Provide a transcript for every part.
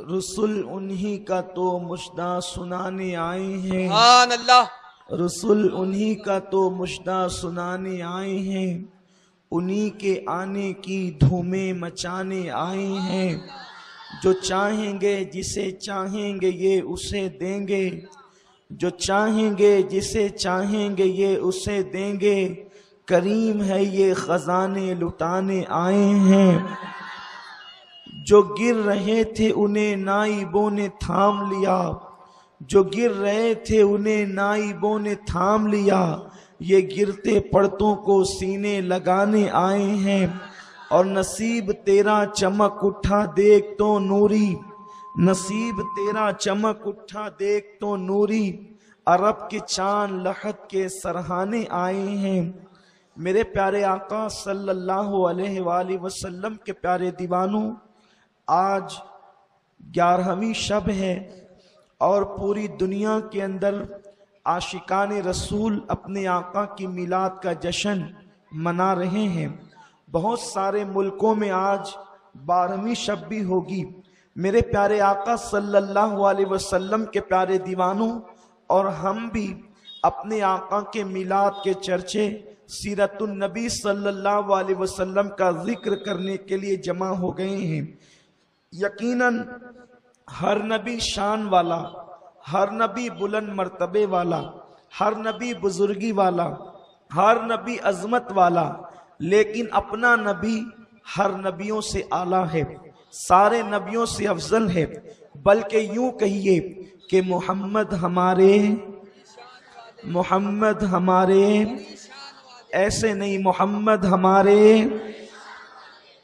रसूल उन्हीं का तो मुश्दा सुनाने आए हैं। सुभान अल्लाह। रसूल उन्हीं का तो मुश्दा सुनाने आए हैं, उन्हीं के आने की धूमें मचाने आए हैं। जो चाहेंगे जिसे चाहेंगे ये उसे देंगे, जो चाहेंगे जिसे चाहेंगे ये उसे देंगे। करीम है ये खजाने लुटाने आए हैं। जो गिर रहे थे उन्हें नाइबों ने थाम लिया, जो गिर रहे थे उन्हें नाइबों ने थाम लिया। ये गिरते पड़तों को सीने लगाने आए हैं। और नसीब तेरा चमक उठा देख तो नूरी, नसीब तेरा चमक उठा देख तो नूरी। अरब के चांद लहद के सरहाने आए हैं। मेरे प्यारे आका सल्लल्लाहु अलैहि वसल्लम के प्यारे दीवानों, आज 11वीं शब है और पूरी दुनिया के अंदर आशिकान रसूल अपने आका की मिलाद का जश्न मना रहे हैं। बहुत सारे मुल्कों में आज 12वीं शब भी होगी। मेरे प्यारे आका सल्लल्लाहु अलैहि वसल्लम के प्यारे दीवानों, और हम भी अपने आका के मिलाद के चर्चे, सीरतुन नबी सल्लल्लाहु अलैहि वसल्लम का जिक्र करने के लिए जमा हो गए हैं। यकीनन हर नबी शान वाला, हर नबी बुलंद मर्तबे वाला, हर नबी बुजुर्गी वाला, हर नबी अजमत वाला, लेकिन अपना नबी हर नबियों से आला है, सारे नबियों से अफजल है। बल्कि यूं कहिए कि मोहम्मद हमारे, मोहम्मद हमारे, ऐसे नहीं, मोहम्मद हमारे।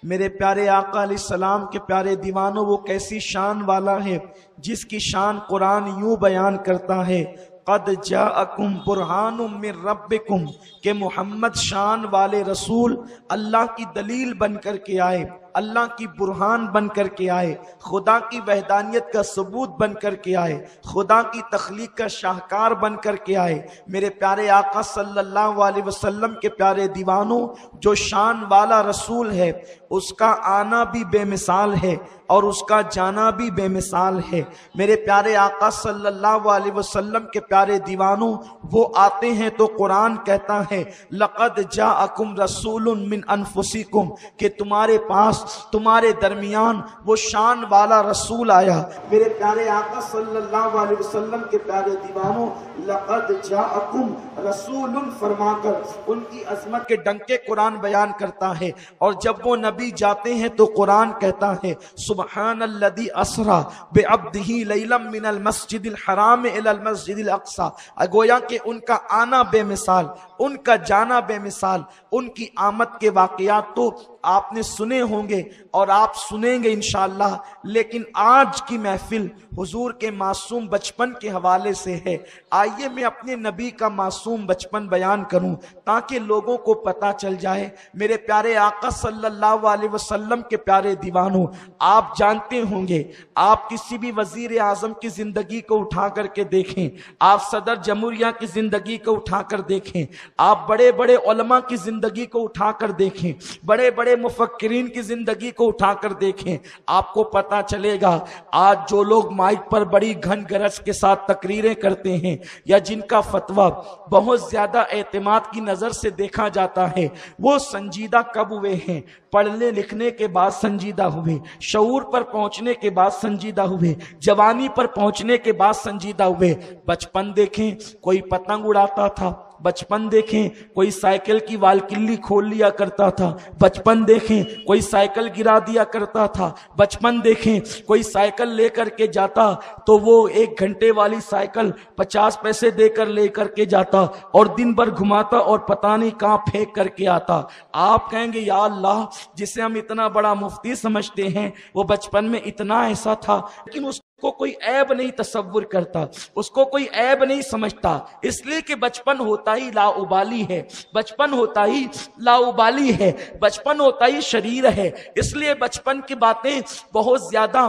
मेरे प्यारे आका अलैहिस्सलाम के प्यारे दीवानों, वो कैसी शान वाला है जिसकी शान कुरान यूं बयान करता है, क़द जाअकुम बुरहानुम मिन रब्बिकुम, के मोहम्मद शान वाले रसूल अल्लाह की दलील बन कर के आए, अल्लाह की बुरहान बन कर के आए, खुदा की वहदानियत का सबूत बन कर के आए, खुदा की तख्लीक का शाहकार बन कर के आए। मेरे प्यारे आका सल्लल्लाहु अलैहि वसल्लम के प्यारे दीवानों, जो शान वाला रसूल है उसका आना भी बेमिसाल है और उसका जाना भी बेमिसाल है। मेरे प्यारे आका सल्लल्लाहु अलैहि वसल्लम के प्यारे दीवानों, वो आते हैं तो कुरान कहता है, लक़द जाअकुम रसूलुन मिन अनफुसिकुम, कि तुम्हारे पास, तुम्हारे दरमियान वो शान वाला रसूल आया। मेरे प्यारे आका सल्लल्लाहु अलैहि वसल्लम के प्यारे दीवानों, लक़द जाअकुम रसूलुन फरमाकर उनकी अजमत के डंके कुरान बयान करता है। और जब वो नबी जाते हैं तो कुरान कहता है, सुब्हानल्लज़ी अस्रा बिअब्दिही लैलम मिनल मस्जिदिल हराम इलल मस्जिदिल अक़सा। गोया कि उनका आना बेमिसाल, उनका जाना बेमिसाल, उनकी आमद के वाक़यात तो आपने सुने होंगे और आप सुनेंगे इंशाअल्लाह। लेकिन आज की महफिल हुजूर के मासूम बचपन के हवाले से है। आइए मैं अपने नबी का मासूम बचपन बयान करूं ताकि लोगों को पता चल जाए। मेरे प्यारे आका सल्लल्लाहु अलैहि वसल्लम के प्यारे दीवानों, आप जानते होंगे, आप किसी भी वजीर आजम की जिंदगी को उठा करके देखें, आप सदर जमहूरिया की जिंदगी को उठाकर देखें, आप बड़े बड़े उलमा की जिंदगी को उठाकर देखें, बड़े बड़े मुफक्किरीन की जिंदगी को उठाकर देखें, आपको पता चलेगा आज जो लोग माइक पर बड़ी घन गरज के साथ तकरीरें करते हैं या जिनका फतवा बहुत ज्यादा एतमाद की नजर से देखा जाता है, वो संजीदा कब हुए हैं? पढ़ने लिखने के बाद संजीदा हुए, शऊर पर पहुंचने के बाद संजीदा हुए, जवानी पर पहुंचने के बाद संजीदा हुए। बचपन देखें, कोई पतंग उड़ाता था, बचपन देखें कोई साइकिल की वालकिल्ली खोल लिया करता था, बचपन देखें कोई साइकिल गिरा दिया करता था, बचपन देखें कोई साइकिल लेकर के जाता तो वो 1 घंटे वाली साइकिल 50 पैसे देकर लेकर के जाता और दिन भर घुमाता और पता नहीं कहां फेंक करके आता। आप कहेंगे या अल्लाह, जिसे हम इतना बड़ा मुफ्ती समझते हैं वो बचपन में इतना ऐसा था, लेकिन उसको कोई ऐब नहीं तसव्वुर करता, उसको ऐब ऐब नहीं समझता, इसलिए कि बचपन होता ही लाउबाली है, बचपन होता ही लाउबाली है, बचपन होता ही शरीर है, इसलिए बचपन की बातें बहुत ज्यादा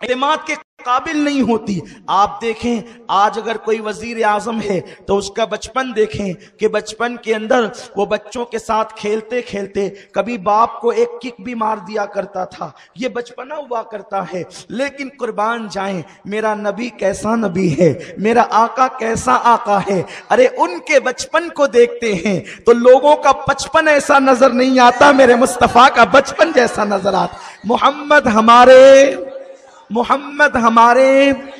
एतमाद के काबिल नहीं होती। आप देखें, आज अगर कोई वजीर आजम है तो उसका बचपन देखें कि बचपन के अंदर वो बच्चों के साथ खेलते खेलते कभी बाप को एक किक भी मार दिया करता था, ये बचपना हुआ करता है। लेकिन कुर्बान जाएं, मेरा नबी कैसा नबी है, मेरा आका कैसा आका है। अरे उनके बचपन को देखते हैं तो लोगों का बचपन ऐसा नजर नहीं आता, मेरे मुस्तफा का बचपन जैसा नजर आता। मोहम्मद हमारे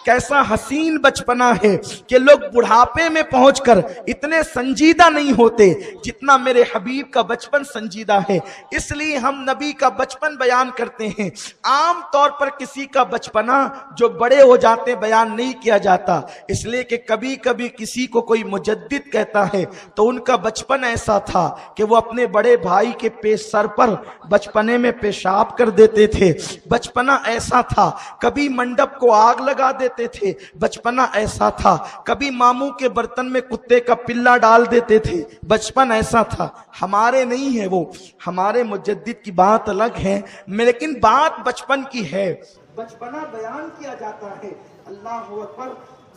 कैसा हसीन बचपना है कि लोग बुढ़ापे में पहुंचकर इतने संजीदा नहीं होते जितना मेरे हबीब का बचपन संजीदा है। इसलिए हम नबी का बचपन बयान करते हैं। आम तौर पर किसी का बचपना जो बड़े हो जाते बयान नहीं किया जाता, इसलिए कि कभी कभी किसी को कोई मुजद्दिद कहता है तो उनका बचपन ऐसा था कि वो अपने बड़े भाई के सर पर बचपने में पेशाब कर देते थे। बचपना ऐसा था, कभी मंडप को आग लगा देते थे। बचपना ऐसा था, कभी मामू के बर्तन में कुत्ते का पिल्ला डाल देते थे। बचपन ऐसा था। हमारे नहीं है वो, हमारे मुजद्दिद की बात अलग है, लेकिन बात बचपन की है। बचपना बयान किया जाता है। अल्लाह अकबर।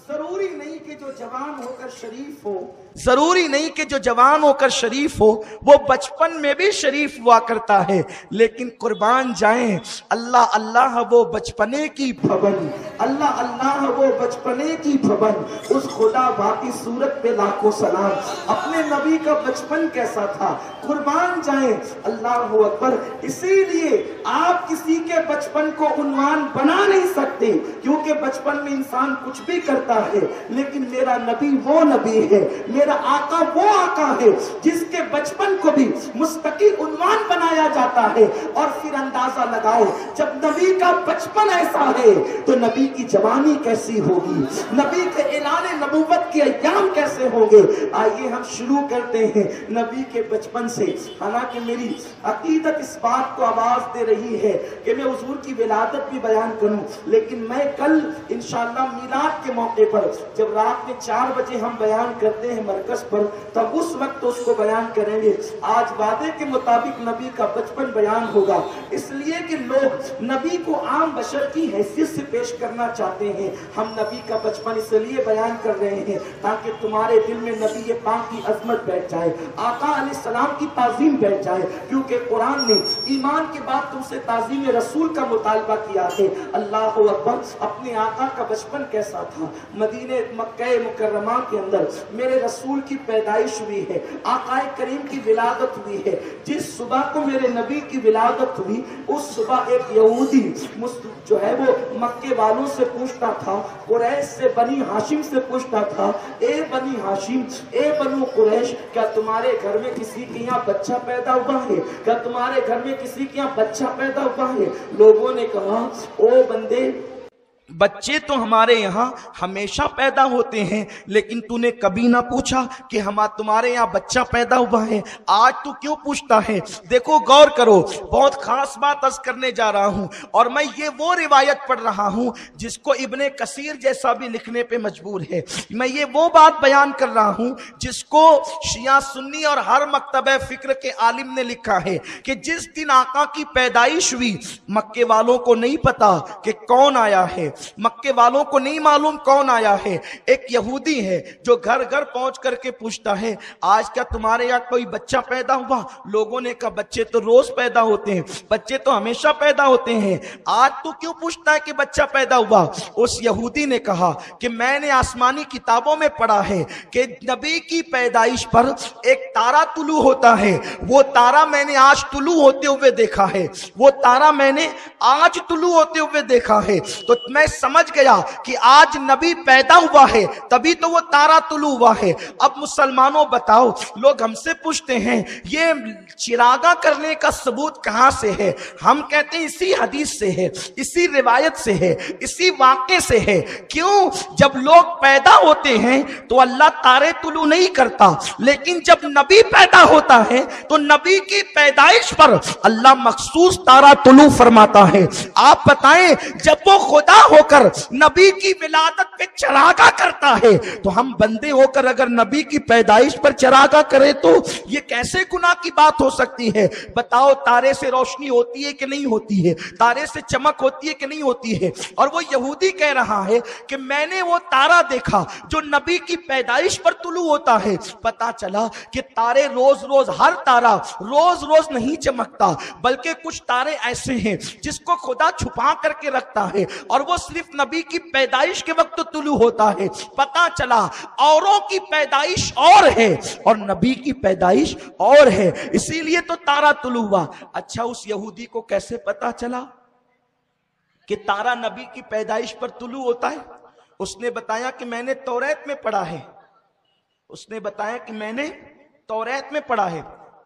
जरूरी नहीं कि जो जवान होकर शरीफ हो, जरूरी नहीं कि जो जवान होकर शरीफ हो वो बचपन में भी शरीफ हुआ करता है। लेकिन कुर्बान जाएं, अल्लाह अल्लाह वो बचपने की भवन, अल्लाह अल्लाह वो बचपने की भवन, उस खुदा बाकी सूरत पे लाखों सलाम। अपने नबी का बचपन कैसा था, कुर्बान जाएं, अल्लाह अकबर। इसीलिए आप किसी के बचपन को उन्वान बना नहीं सकते, क्योंकि बचपन में इंसान कुछ भी करता है। लेकिन मेरा नबी वो नबी है, मेरा आका वो आका है जिसके बचपन को भी मुस्तकिल उन्वान बनाया जाता है। और फिर अंदाजा लगाओ, जब नबी का बचपन ऐसा है तो नबी की जवानी कैसी होगी, नबी के ऐलान नबूवत के अय्याम कैसे होंगे। आइए हम शुरू करते हैं नबी के बचपन से। हालांकि मेरी अकीदत इस बात को आवाज दे रही है कि मैं हुजूर की विलादत भी बयान करूं, लेकिन मैं कल इंशाअल्लाह मिलाद के मौके पर जब रात में 4 बजे हम बयान करते हैं मरकज पर, तब उस वक्त तो उसको बयान करेंगे। आज वादे के मुताबिक नबी का बचपन बयान होगा, इसलिए कि लोग नबी को आम बशर की हैसियत से पेश करना चाहते हैं। हम नबी का बचपन इसलिए बयान कर रहे हैं ताकि तुम्हारे दिल में नबी पाक की अजमत बैठ जाए, आका अलैहिस्सलाम की ताजीम बैठ जाए, क्योंकि कुरान ने ईमान के बाद तुमसे ताजीम रसूल का मुतालबा किया है। अल्लाह अकबर। अपने आका का बचपन कैसा था। मदीने मक्का मुकर्रमा के अंदर मेरे रसूल की पैदाइश हुई है, आका करीम की विलादत हुई है। जिस सुबह को मेरे नबी की विलादत हुई, उस सुबह एक यहूदी जो है वो मक्के वालों से पूछता था, कुरैश से बनी हाशिम से पूछता था, ए बनी हाशिम, ए बनु कुरैश, क्या तुम्हारे घर में किसी के यहाँ बच्चा पैदा हुआ है, क्या तुम्हारे घर में किसी के यहाँ बच्चा पैदा हुआ है। लोगों ने कहा, ओ बंदे, बच्चे तो हमारे यहाँ हमेशा पैदा होते हैं, लेकिन तूने कभी ना पूछा कि तुम्हारे यहाँ बच्चा पैदा हुआ है, आज तू क्यों पूछता है। देखो गौर करो, बहुत खास बात अर्ज करने जा रहा हूँ, और मैं ये वो रिवायत पढ़ रहा हूँ जिसको इब्ने कसीर जैसा भी लिखने पे मजबूर है। मैं ये वो बात बयान कर रहा हूँ जिसको शिया सुन्नी और हर मकतबे फिक्र के आलिम ने लिखा है कि जिस दिन आका की पैदाइश हुई, मक्के वालों को नहीं पता कि कौन आया है, मक्के वालों को नहीं मालूम कौन आया है। एक यहूदी है जो घर घर पहुंच करके पूछता है, आज क्या तुम्हारे यहाँ कोई बच्चा पैदा हुआ। लोगों ने कहा, बच्चे तो रोज पैदा होते हैं, बच्चे तो हमेशा पैदा होते हैं, आज तू क्यों पूछता है कि बच्चा पैदा हुआ। उस यहूदी ने कहा कि मैंने आसमानी किताबों में पढ़ा है कि नबी की पैदाइश पर एक तारा तुलू होता है, वो तारा मैंने आज तुलू होते हुए देखा है, वो तारा मैंने आज तुलू होते हुए देखा है। तो मैं समझ गया कि आज नबी पैदा हुआ है, तभी तो वो तारा तुलू हुआ है। अब मुसलमानों बताओ, लोग हमसे पूछते हैं ये चिरागा करने का सबूत कहां से है। हम कहते हैं इसी हदीस से है, इसी रिवायत से है, इसी वाक़े से है। क्यों? जब लोग पैदा होते हैं तो अल्लाह तारे तुलू नहीं करता, लेकिन जब नबी पैदा होता है तो नबी की पैदाइश पर अल्लाह मखसूस तारा तुलू फरमाता है। आप बताएं, जब वो खुदा होकर नबी की विलादत पे चरागा करता है, तो हम बंदे होकर अगर नबी की पैदाइश पर चरागा करें तो ये कैसे गुनाह की बात हो सकती है? बताओ, तारे से रोशनी होती है कि नहीं होती है? तारे से चमक होती है कि नहीं होती है? और वो यहूदी कह रहा है कि मैंने वो तारा देखा जो नबी की पैदाइश पर तुलू होता है। पता चला कि तारे रोज रोज, हर तारा रोज रोज नहीं चमकता, बल्कि कुछ तारे ऐसे हैं जिसको खुदा छुपा करके रखता है और वो सिर्फ नबी की पैदाइश के वक्त तुलू होता है। पता चला औरों की पैदाइश और है और नबी की पैदाइश और है, इसीलिए तो तारा तुलू हुआ। अच्छा, उस यहूदी को कैसे पता चला कि तारा नबी की पैदाइश पर तुलू होता है? उसने बताया कि मैंने तौरात में पढ़ा है। उसने बताया कि मैंने तौरात में पढ़ा है।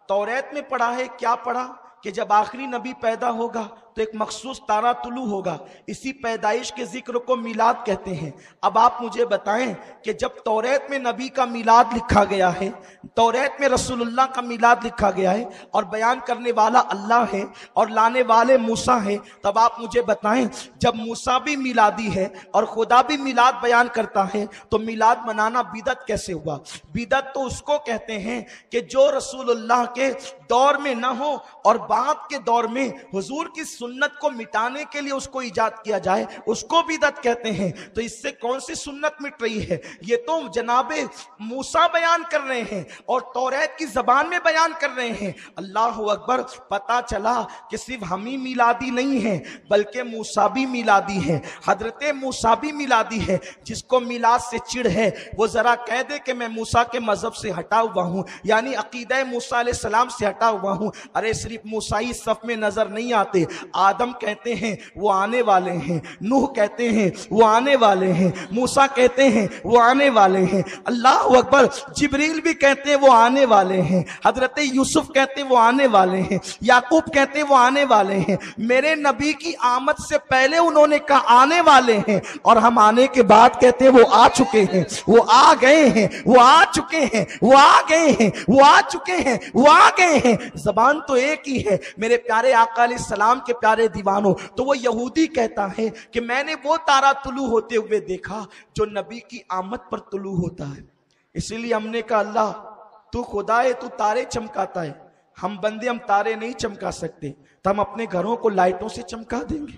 तौरात में पढ़ा है, क्या पढ़ा? कि जब आखिरी नबी पैदा होगा तो एक मखसूस तारा तुलू होगा। इसी पैदाइश के जिक्र को मिलाद कहते हैं। अब आप मुझे बताएं कि जब तौरात में नबी का मिलाद लिखा गया है, तौरात में रसूलुल्लाह का मिलाद लिखा गया है और बयान करने वाला अल्लाह है और लाने वाले मूसा है, तब आप मुझे बताएं जब मूसा भी मिलादी है और खुदा भी मिलाद बयान करता है तो मिलाद मनाना बिदअत कैसे हुआ? बिदअत तो उसको कहते हैं कि जो रसूलुल्लाह के दौर में ना हो और बाद के दौर में हुजूर की सुन्नत को मिटाने के लिए उसको इजाद किया जाए, उसको बिदअत कहते हैं। तो इससे कौन सी सुन्नत मिट रही है? ये तो जनाबे मूसा बयान कर रहे हैं और तौरात की जबान में बयान कर रहे हैं। अल्लाह अकबर। पता चला कि सिर्फ हम ही मिलादी नहीं है बल्कि मूसा भी मिलादी है। हजरत मूसा भी मिलादी है। जिसको मिलाद से चिढ़ है वो जरा कह दे कि मैं मूसा के मजहब से हटा हुआ हूं, यानी अकीदा मूसा अलैहि सलाम से हटा हुआ हूं। अरे सिर्फ मूसा ही सफ में नजर नहीं आते, आदम कहते हैं वो आने वाले हैं, नूह कहते हैं वो आने वाले हैं, मूसा कहते हैं वो आने वाले हैं, अल्लाह अकबर, जिब्रील भी कहते हैं वो आने वाले हैं, हजरत यूसुफ कहते हैं वो आने वाले हैं, याकूब कहते हैं वो आने वाले हैं। मेरे नबी की आमद से पहले उन्होंने कहा आने वाले हैं और हम आने के बाद कहते हैं वो आ चुके हैं, वो आ गए हैं, वो आ चुके हैं, वो आ गए हैं, वो आ चुके हैं, वो आ गए हैं। जबान तो एक ही है मेरे प्यारे आका अलैहि सलाम के प्यारे दीवानों। तो वो यहूदी कहता है कि मैंने वो तारा तुलू होते हुए देखा जो नबी की आमद पर तुलू होता है। इसीलिए हमने कहा अल्लाह तू खुदा है, तू तारे चमकाता है, हम बंदे हम तारे नहीं चमका सकते, तो हम अपने घरों को लाइटों से चमका देंगे,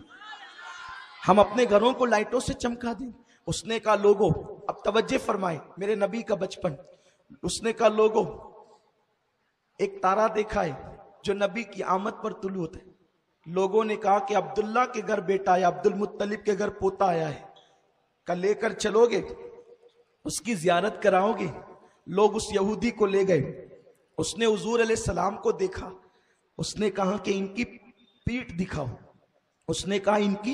हम अपने घरों को लाइटों से चमका देंगे। उसने कहा लोगों, अब तवज्जो फरमाए, मेरे नबी का बचपन, उसने कहा लोगों एक तारा देखा है जो नबी की आमद पर तुलू होता है। लोगों ने कहा कि अब्दुल्ला के घर बेटा आया, अब्दुल मुत्तलिब के घर पोता आया है, कल लेकर चलोगे, उसकी जियारत कराओगे? लोग उस यहूदी को ले गए। उसने हुजूर अलैहिस्सलाम को देखा, उसने कहा कि इनकी पीठ दिखाओ, उसने कहा इनकी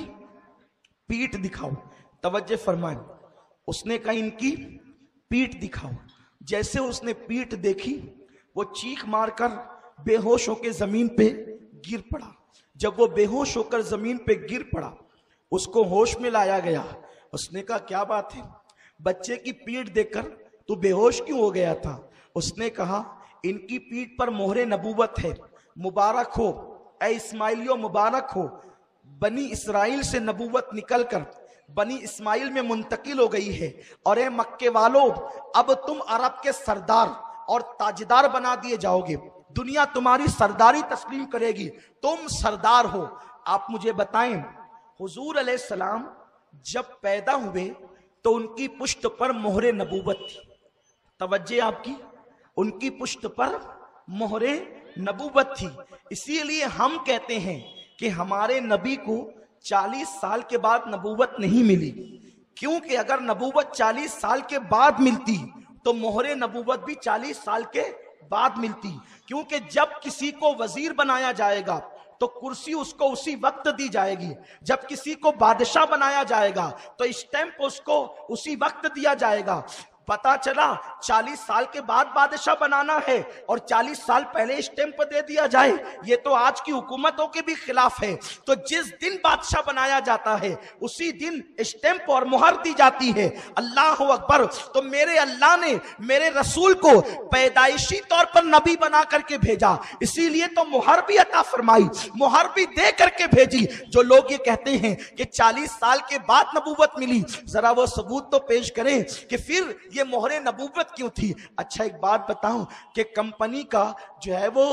पीठ दिखाओ। तवज्जो फरमाएं, उसने कहा इनकी पीठ दिखाओ। जैसे उसने पीठ देखी वो चीख मारकर बेहोश होकर जमीन पे गिर पड़ा। जब वो बेहोश होकर जमीन पे गिर पड़ा उसको होश में लाया गया। उसने कहा क्या बात है, बच्चे की पीठ देखकर तू बेहोश क्यों हो गया था? उसने कहा इनकी पीठ पर मोहरे नबूवत है, मुबारक हो ऐ इस्माइलियो, मुबारक हो, बनी इसराइल से नबूवत निकलकर बनी इस्माइल में मुंतकिल हो गई है। और ए मक्के वालों, अब तुम अरब के सरदार और ताजदार बना दिए जाओगे, दुनिया तुम्हारी सरदारी तस्लीम करेगी, तुम सरदार हो। आप मुझे बताएं, हुजूर अलैहिस्सलाम जब पैदा हुए तो उनकी पुश्त पर मोहरे नबूवत थी। तवज्जो आपकी, उनकी पुश्त पर मोहरे नबूवत थी। इसीलिए हम कहते हैं कि हमारे नबी को 40 साल के बाद नबूवत नहीं मिली, क्योंकि अगर नबूवत 40 साल के बाद मिलती तो मोहरे नबूवत भी 40 साल के बाद मिलती। क्योंकि जब किसी को वजीर बनाया जाएगा तो कुर्सी उसको उसी वक्त दी जाएगी, जब किसी को बादशाह बनाया जाएगा तो स्टैंप उसको उसी वक्त दिया जाएगा। पता चला 40 साल के बाद बादशाह बनाना है और 40 साल पहले स्टैंप दे दिया जाए, ये तो आज की हुकूमतों के भी खिलाफ है। तो जिस दिन बादशाह बनाया जाता है उसी दिन स्टैंप और मुहर दी जाती है। अल्लाह अकबर। तो मेरे अल्लाह ने मेरे रसूल को पैदाइशी तौर पर नबी बना करके भेजा, इसीलिए तो मुहर भी अता फरमाई, मुहर भी दे करके भेजी। जो लोग ये कहते हैं कि 40 साल के बाद नबूवत मिली, जरा वो सबूत तो पेश करें कि फिर ये मोहरे नबूवत क्यों थी। अच्छा एक बात बताऊं कि कंपनी का जो है वो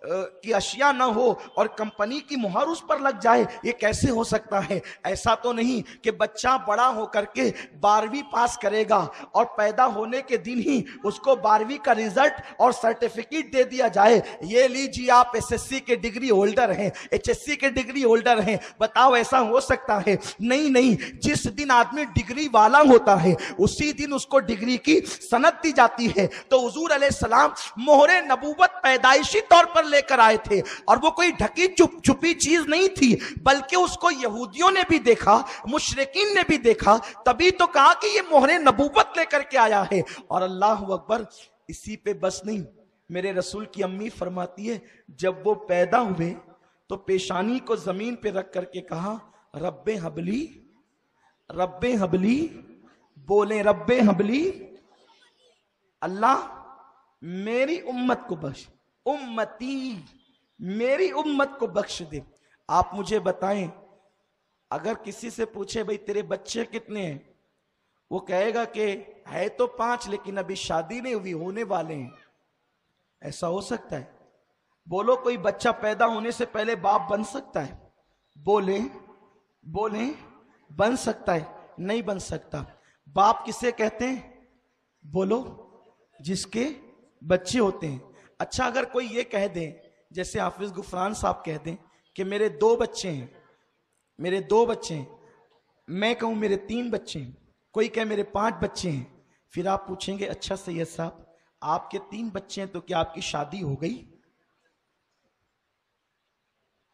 की अशिया ना हो और कंपनी की मुहर उस पर लग जाए, ये कैसे हो सकता है? ऐसा तो नहीं कि बच्चा बड़ा होकर के 12वीं पास करेगा और पैदा होने के दिन ही उसको 12वीं का रिजल्ट और सर्टिफिकेट दे दिया जाए, ये लीजिए आप एसएससी के डिग्री होल्डर हैं, एचएससी के डिग्री होल्डर हैं। बताओ ऐसा हो सकता है? नहीं नहीं, जिस दिन आदमी डिग्री वाला होता है उसी दिन उसको डिग्री की सनद दी जाती है। तो हुजूर अलैहिस्सलाम मोहरे नबूवत पैदाइशी तौर पर लेकर आए थे और वो कोई ढकी छुपी चीज नहीं थी, बल्कि उसको यहूदियों ने भी देखा, मुशरिकीन ने भी देखा, तभी तो कहा कि ये मोहरे नबूवत लेकर के आया है। और अल्लाह अकबर। इसी पे बस नहीं, मेरे रसूल की अम्मी फरमाती है जब वो पैदा हुए तो पेशानी को जमीन पे रख करके कहा रब्बे हबली, रब्बे हबली, बोले रब्बे हबली, अल्लाह मेरी उम्मत को बख्श, उम्मती मेरी उम्मत को बख्श दे। आप मुझे बताएं, अगर किसी से पूछे भाई तेरे बच्चे कितने हैं, वो कहेगा कि है तो 5 लेकिन अभी शादी नहीं हुई, होने वाले हैं। ऐसा हो सकता है? बोलो कोई बच्चा पैदा होने से पहले बाप बन सकता है? बोले बोले बन सकता है? नहीं बन सकता। बाप किसे कहते हैं? बोलो जिसके बच्चे होते हैं। अच्छा अगर कोई ये कह दे, जैसे हाफिज गुफरान साहब कह दें कि मेरे 2 बच्चे हैं, मेरे 2 बच्चे हैं, मैं कहूं मेरे 3 बच्चे हैं, कोई कहे मेरे 5 बच्चे हैं, फिर आप पूछेंगे अच्छा सैयद साहब आपके 3 बच्चे हैं तो क्या आपकी शादी हो गई?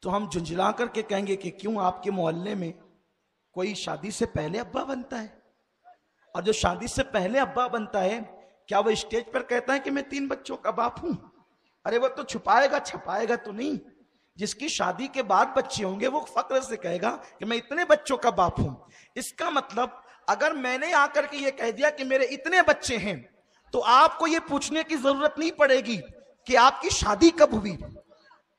तो हम झुंझला करके कहेंगे कि क्यों आपके मोहल्ले में कोई शादी से पहले अब्बा बनता है? और जो शादी से पहले अब्बा बनता है क्या वो स्टेज पर कहता है कि मैं 3 बच्चों का बाप हूं? अरे वो तो छुपाएगा छपाएगा तो नहीं। जिसकी शादी के बाद बच्चे होंगे वो फक्र से कहेगा कि मैं इतने बच्चों का बाप हूं। इसका मतलब अगर मैंने आकर के ये कह दिया कि मेरे इतने बच्चे हैं तो आपको ये पूछने की जरूरत नहीं पड़ेगी कि आपकी शादी कब हुई।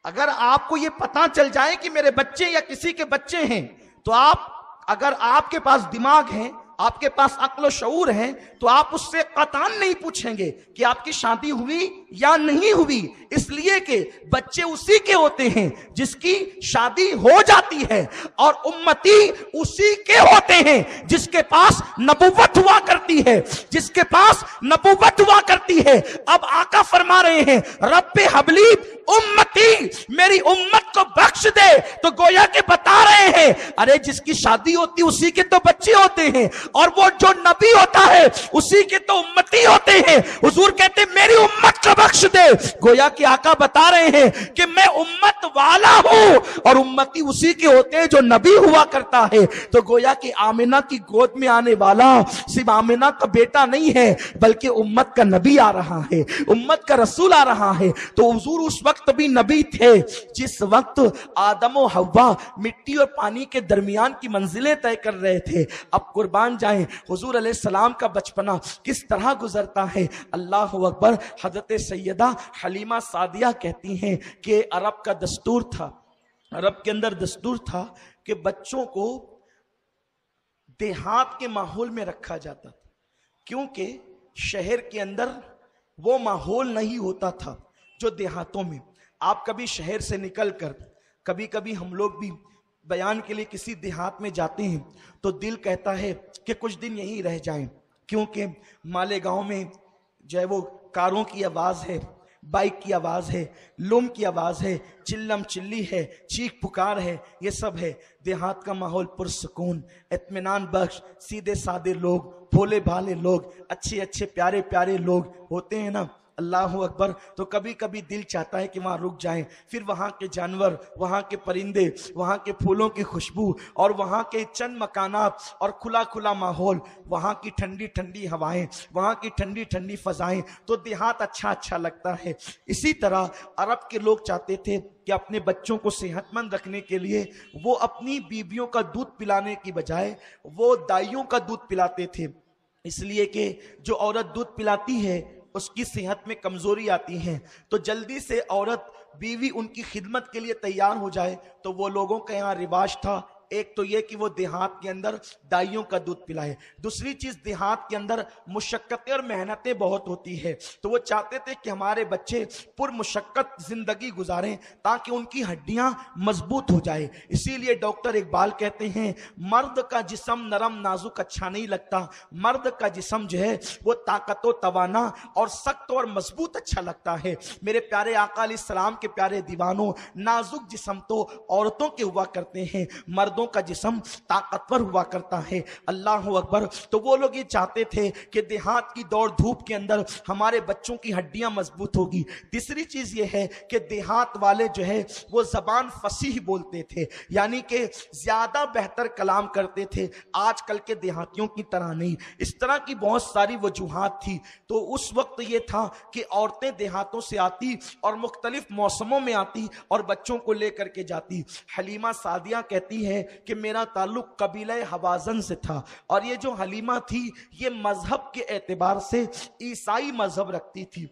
अगर आपको ये पता चल जाए कि मेरे बच्चे या किसी के बच्चे हैं तो आप, अगर आपके पास दिमाग है, आपके पास अक्ल शऊर है, तो आप उससे कतान नहीं पूछेंगे कि आपकी शादी हुई या नहीं हुई, इसलिए कि बच्चे उसी के होते हैं जिसकी शादी हो जाती है और उम्मती उसी के होते हैं जिसके पास नबुव्वत हुआ करती है, जिसके पास नबुव्वत हुआ करती है। अब आका फरमा रहे हैं रब्बे हबली उम्मती, मेरी उम्मत को बख्श दे। तो गोया के बता रहे हैं अरे जिसकी शादी होती उसी के तो बच्चे होते हैं और वो जो नबी होता है उसी के तो उम्मती होते हैं। हुजूर कहते हैं मेरी उम्मत को बख्श दे। गोया कि आका बता रहे हैं कि मैं उम्मत वाला हूं और उम्मती उसी के होते हैं जो नबी हुआ करता है। तो गोया कि आमिना की गोद में आने वाला सिर्फ आमिना का बेटा नहीं है बल्कि उम्मत का नबी आ रहा है, उम्मत का रसूल आ रहा है। तो हुजूर उस वक्त भी नबी थे जिस वक्त आदम और हव्वा मिट्टी और पानी के दरमियान की मंजिलें तय कर रहे थे। अब कुर्बान जाएं हुजूर अलैहिस्सलाम का बचपना किस तरह गुजरता है। अल्लाह अकबर। हजरत सैयदा हलीमा सादिया कहती हैं कि अरब का दस्तूर था, अरब के अंदर दस्तूर था कि बच्चों को देहात के माहौल में रखा जाता था, क्योंकि शहर के अंदर वो माहौल नहीं होता था जो देहातों में। आप कभी शहर से निकलकर, कभी कभी हम लोग भी बयान के लिए किसी देहात में जाते हैं तो दिल कहता है कि कुछ दिन यहीं रह जाएं, क्योंकि मालेगांव में जो है वो कारों की आवाज़ है, बाइक की आवाज़ है, लुम की आवाज़ है, चिल्लम चिल्ली है, चीख पुकार है, ये सब है। देहात का माहौल पुरसकून, इत्मीनान बख्श, सीधे साधे लोग, भोले भाले लोग, अच्छे अच्छे प्यारे प्यारे लोग होते हैं ना। अल्लाह अकबर। तो कभी कभी दिल चाहता है कि वहाँ रुक जाएं, फिर वहाँ के जानवर, वहाँ के परिंदे, वहाँ के फूलों की खुशबू और वहाँ के चंद मकानात और खुला खुला माहौल, वहाँ की ठंडी ठंडी हवाएं, वहाँ की ठंडी ठंडी फजाएं, तो देहात अच्छा अच्छा लगता है। इसी तरह अरब के लोग चाहते थे कि अपने बच्चों को सेहतमंद रखने के लिए वो अपनी बीवियों का दूध पिलाने की बजाय वो दाइयों का दूध पिलाते थे, इसलिए कि जो औरत दूध पिलाती है उसकी सेहत में कमजोरी आती है, तो जल्दी से औरत बीवी उनकी खिदमत के लिए तैयार हो जाए। तो वो लोगों का यहाँ रिवाज था, एक तो ये कि वो देहात के अंदर दाइयों का दूध पिलाए, दूसरी चीज देहात के अंदर मुशक्कतें और मेहनतें बहुत होती है, तो वो चाहते थे कि हमारे बच्चे पुरमुशक्कत जिंदगी गुजारें ताकि उनकी हड्डियां मजबूत हो जाए। इसीलिए डॉक्टर इकबाल कहते हैं, मर्द का जिस्म नरम नाजुक अच्छा नहीं लगता, मर्द का जिस्म जो है वो ताकतो तवाना और सख्त और मजबूत अच्छा लगता है। मेरे प्यारे आका अलैहिस्सलाम के प्यारे दीवानों, नाजुक जिस्म तो औरतों के हुआ करते हैं, मर्दों का जिस्म ताकतवर हुआ करता है। अल्लाह अकबर। तो वो लोग ये चाहते थे कि देहात की दौड़ धूप के अंदर हमारे बच्चों की हड्डियां मजबूत होगी। तीसरी चीज ये है कि देहात वाले जो है वो जबान फसीह बोलते थे, यानी कि ज्यादा बेहतर कलाम करते थे, आजकल के देहातियों की तरह नहीं। इस तरह की बहुत सारी वजूहात थी। तो उस वक्त ये था कि औरतें देहातों से आती और मुख्तलिफ मौसमों में आती और बच्चों को लेकर के जाती। हलीमा सादिया कहती है कि मेरा ताल्लुक कबीले हवाजन से था, और ये जो हलीमा थी ये मजहब के एतबार से ईसाई मजहब रखती थी,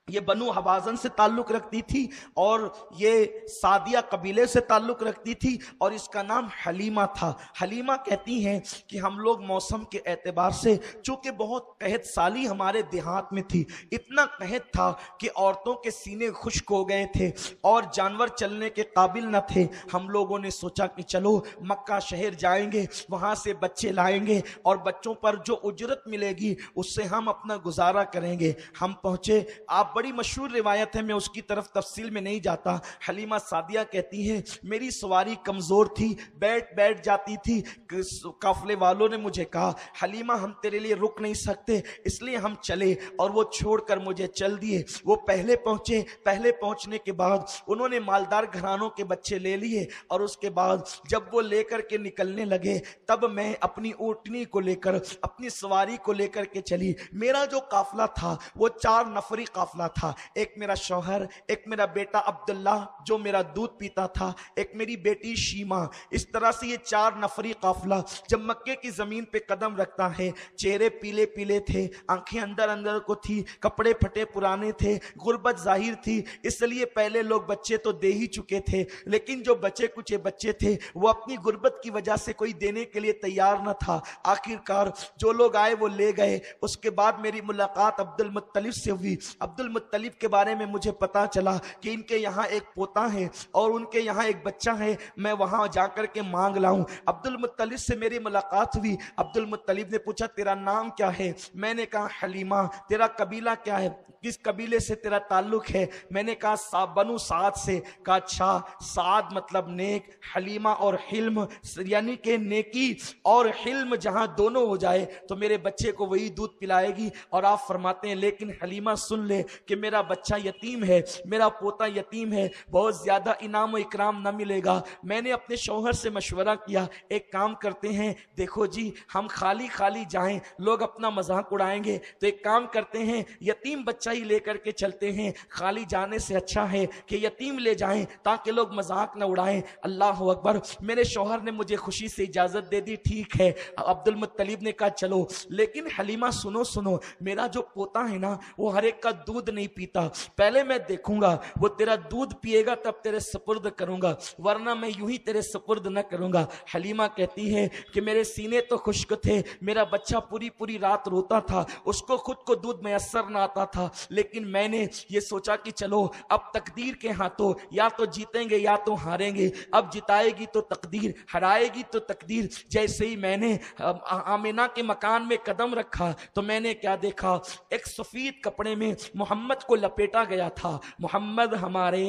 ये बनु हवाजन से ताल्लुक रखती थी और ये सादिया कबीले से ताल्लुक रखती थी और इसका नाम हलीमा था। हलीमा कहती हैं कि हम लोग मौसम के एतबार से, चूंकि बहुत कहत साली हमारे देहात में थी, इतना कहत था कि औरतों के सीने खुश्क हो गए थे और जानवर चलने के काबिल न थे। हम लोगों ने सोचा कि चलो मक्का शहर जाएंगे, वहां से बच्चे लाएंगे और बच्चों पर जो उजरत मिलेगी उससे हम अपना गुजारा करेंगे। हम पहुंचे, आप बड़ी मशहूर रिवायत है, मैं उसकी तरफ तफसील में नहीं जाता। हलीमा सादिया कहती है मेरी सवारी कमजोर थी, बैठ बैठ जाती थी। काफले वालों ने मुझे कहा हलीमा हम तेरे लिए रुक नहीं सकते, इसलिए हम चले, और वो छोड़कर मुझे चल दिए। वो पहले पहुंचे, पहले पहुंचने के बाद उन्होंने मालदार घरानों के बच्चे ले लिए और उसके बाद जब वो लेकर के निकलने लगे तब मैं अपनी ऊँटनी को लेकर, अपनी सवारी को लेकर के चली। मेरा जो काफला था वो 4 नफरी काफला था, एक मेरा शौहर, एक मेरा बेटा अब्दुल्ला जो मेरा दूध पीता था, एक मेरी बेटी शीमा। इस तरह से ये 4 नफरी काफला जब मक्के की जमीन पे कदम रखता है, चेहरे पीले पीले थे, आंखें अंदर अंदर को थी, कपड़े फटे पुराने थे, गुर्बत जाहिर थी, इसलिए पहले लोग बच्चे तो दे ही चुके थे, लेकिन जो बचे कुछ बच्चे थे वो अपनी गुर्बत की वजह से कोई देने के लिए तैयार न था। आखिरकार जो लोग आए वो ले गए। उसके बाद मेरी मुलाकात अब्दुल मुत्तलिब से हुई। अब्दुल मुत्तलिब के बारे में मुझे पता चला कि इनके यहाँ एक पोता है और उनके यहाँ एक बच्चा है, मैं वहां जाकर के मांग लाऊं। अब्दुल मुत्तलिब से मेरी मुलाकात हुई। अब्दुल मुत्तलिब ने पूछा तेरा नाम क्या है? मैंने कहा हलीमा। तेरा कबीला क्या है, किस कबीले से तेरा ताल्लुक है? मैंने कहा बनु साद से। कहा अच्छा, साद मतलब नेक, हलीमा और हिल्म यानी कि नेकी और हिल्म जहां दोनों हो जाए तो मेरे बच्चे को वही दूध पिलाएगी। और आप फरमाते हैं लेकिन हलीमा सुन ले कि मेरा बच्चा यतीम है, मेरा पोता यतीम है, बहुत ज्यादा इनाम और इकराम न मिलेगा। मैंने अपने शौहर से मशवरा किया, एक काम करते हैं, देखो जी हम खाली खाली जाएं, लोग अपना मजाक उड़ाएंगे, तो एक काम करते हैं यतीम बच्चा ही लेकर के चलते हैं, खाली जाने से अच्छा है कि यतीम ले जाएं ताकि लोग मजाक न उड़ाएं। अल्लाह अकबर। मेरे शौहर ने मुझे खुशी से इजाजत दे दी, ठीक है। अब्दुल मुत्तलिब ने कहा चलो, लेकिन हलीमा सुनो सुनो, मेरा जो पोता है ना वो हर एक का दूध नहीं पीता, पहले मैं देखूंगा वो तेरा दूध पिएगा तब तेरे सुपुर्द करूंगा, वरना मैं यूं ही तेरे सुपुर्द न करूंगा। हलीमा कहती है कि मेरे सीने तो खुश्क थे, मेरा बच्चा पूरी पूरी रात रोता था, उसको खुद को दूध मैसर न आता था, लेकिन मैंने ये सोचा कि चलो अब तकदीर के हाथों, या तो जीतेंगे या तो हारेंगे, अब जिताएगी तो तकदीर, हराएगी तो तकदीर। जैसे ही मैंने आमिना के मकान में कदम रखा तो मैंने क्या देखा, एक सफेद कपड़े में मोहम्मद को लपेटा गया था। मोहम्मद हमारे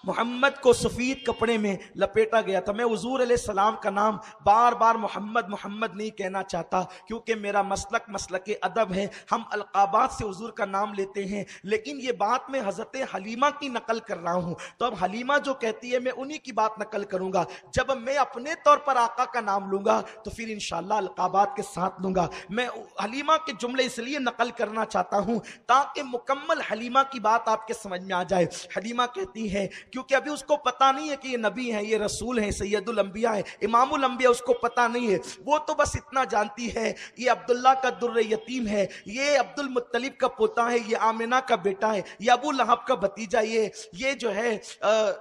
मोहम्मद को सफ़ीद कपड़े में लपेटा गया था। मैं हुजूर अलैहिस्सलाम का नाम बार बार मोहम्मद मोहम्मद नहीं कहना चाहता, क्योंकि मेरा मसलक मसलक अदब है, हम अलकाबात से हुजूर का नाम लेते हैं। लेकिन ये बात मैं हज़रत हलीमा की नकल कर रहा हूँ, तो अब हलीमा जो कहती है मैं उन्हीं की बात नकल करूँगा। जब मैं अपने तौर पर आका का नाम लूँगा तो फिर इंशाअल्लाह अलकाबात के साथ लूँगा। मैं हलीमा के जुमले इसलिए नकल करना चाहता हूँ ताकि मुकम्मल हलीमा की बात आपके समझ में आ जाए। हलीमा कहती है, क्योंकि अभी उसको पता नहीं है कि ये नबी है, ये रसूल है, सैयदुल अंबिया है, इमामुल अंबिया, उसको पता नहीं है। वो तो बस इतना जानती है ये अब्दुल्ला का दुर्र यतीम है, ये अब्दुल मुत्तलिब का पोता है, ये आमिना का बेटा है, ये अबू लहब का भतीजा, ये जो है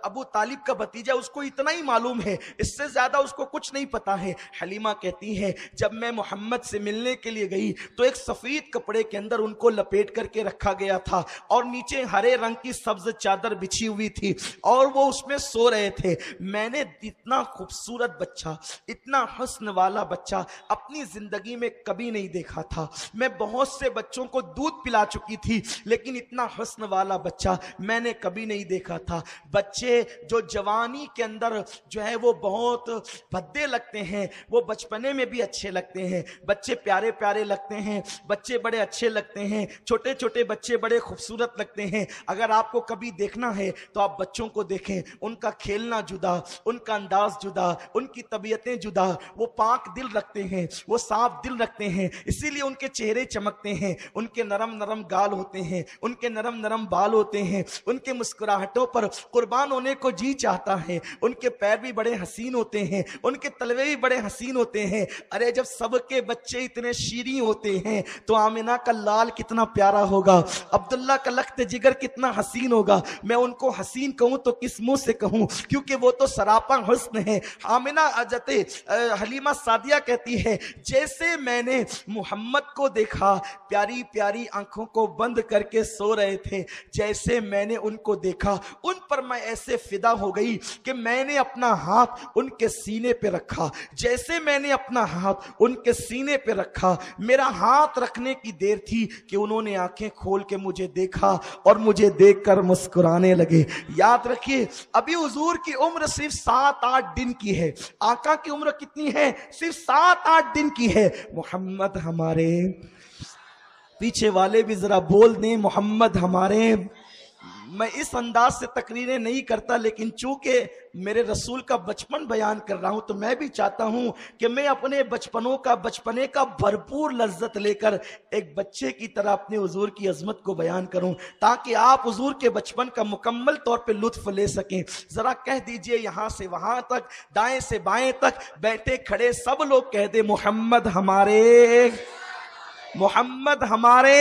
अबू तालिब का भतीजा, उसको इतना ही मालूम है, इससे ज्यादा उसको कुछ नहीं पता है। हलीमा कहती है जब मैं मोहम्मद से मिलने के लिए गई तो एक सफेद कपड़े के अंदर उनको लपेट करके रखा गया था और नीचे हरे रंग की सब्ज चादर बिछी हुई थी और वो उसमें सो रहे थे। मैंने इतना खूबसूरत बच्चा, इतना हुस्न वाला बच्चा अपनी जिंदगी में कभी नहीं देखा था। मैं बहुत से बच्चों को दूध पिला चुकी थी, लेकिन इतना हुस्न वाला बच्चा मैंने कभी नहीं देखा था। बच्चे जो जवानी के अंदर जो है वो बहुत भद्दे लगते हैं, वो बचपने में भी अच्छे लगते हैं। बच्चे प्यारे प्यारे लगते हैं, बच्चे बड़े अच्छे लगते हैं, छोटे छोटे बच्चे बड़े खूबसूरत लगते हैं। अगर आपको कभी देखना है तो आप बच्चों को देखें, उनका खेलना जुदा, उनका अंदाज जुदा, उनकी तबीयतें जुदा। वो पाक दिल रखते हैं, वो साफ दिल रखते हैं, इसीलिए उनके चेहरे चमकते हैं, उनके नरम नरम गाल होते हैं, उनके नरम नरम बाल होते हैं, उनके मुस्कुराहटों पर कुर्बान होने को जी चाहता है। उनके पैर भी बड़े हसीन होते हैं, उनके तलवे भी बड़े हसीन होते हैं। अरे जब सबके बच्चे इतने शीरीं होते हैं तो आमिना का लाल कितना प्यारा होगा, अब्दुल्ला का लख्त जिगर कितना हसीन होगा। मैं उनको हसीन कहूं तो किस मुंह से कहूं, क्योंकि वो तो सरापा हुस्न है। आमिना अजते हलीमा सादिया कहती है जैसे मैंने मोहम्मद को देखा, प्यारी प्यारी आंखों को बंद करके सो रहे थे, जैसे मैंने उनको देखा उन पर मैं ऐसे फिदा हो गई कि मैंने अपना हाथ उनके सीने पे रखा। जैसे मैंने अपना हाथ उनके सीने पे रखा, मेरा हाथ रखने की देर थी कि उन्होंने आंखें खोल के मुझे देखा और मुझे देखकर मुस्कुराने लगे। याद रखिए अभी हुजूर की उम्र सिर्फ 7-8 दिन की है। आका की उम्र कितनी है? सिर्फ 7-8 दिन की है। मोहम्मद हमारे, पीछे वाले भी जरा बोल दें मोहम्मद हमारे। मैं इस अंदाज से तकरीरें नहीं करता, लेकिन चूंकि मेरे रसूल का बचपन बयान कर रहा हूं तो मैं भी चाहता हूं कि मैं अपने बचपने का भरपूर लज्जत लेकर एक बच्चे की तरह अपने हुजूर की अजमत को बयान करूं, ताकि आप हुजूर के बचपन का मुकम्मल तौर पे लुत्फ ले सकें। जरा कह दीजिए यहां से वहां तक, दाएं से बाएं तक, बैठे खड़े सब लोग कह दे मोहम्मद हमारे, मोहम्मद हमारे।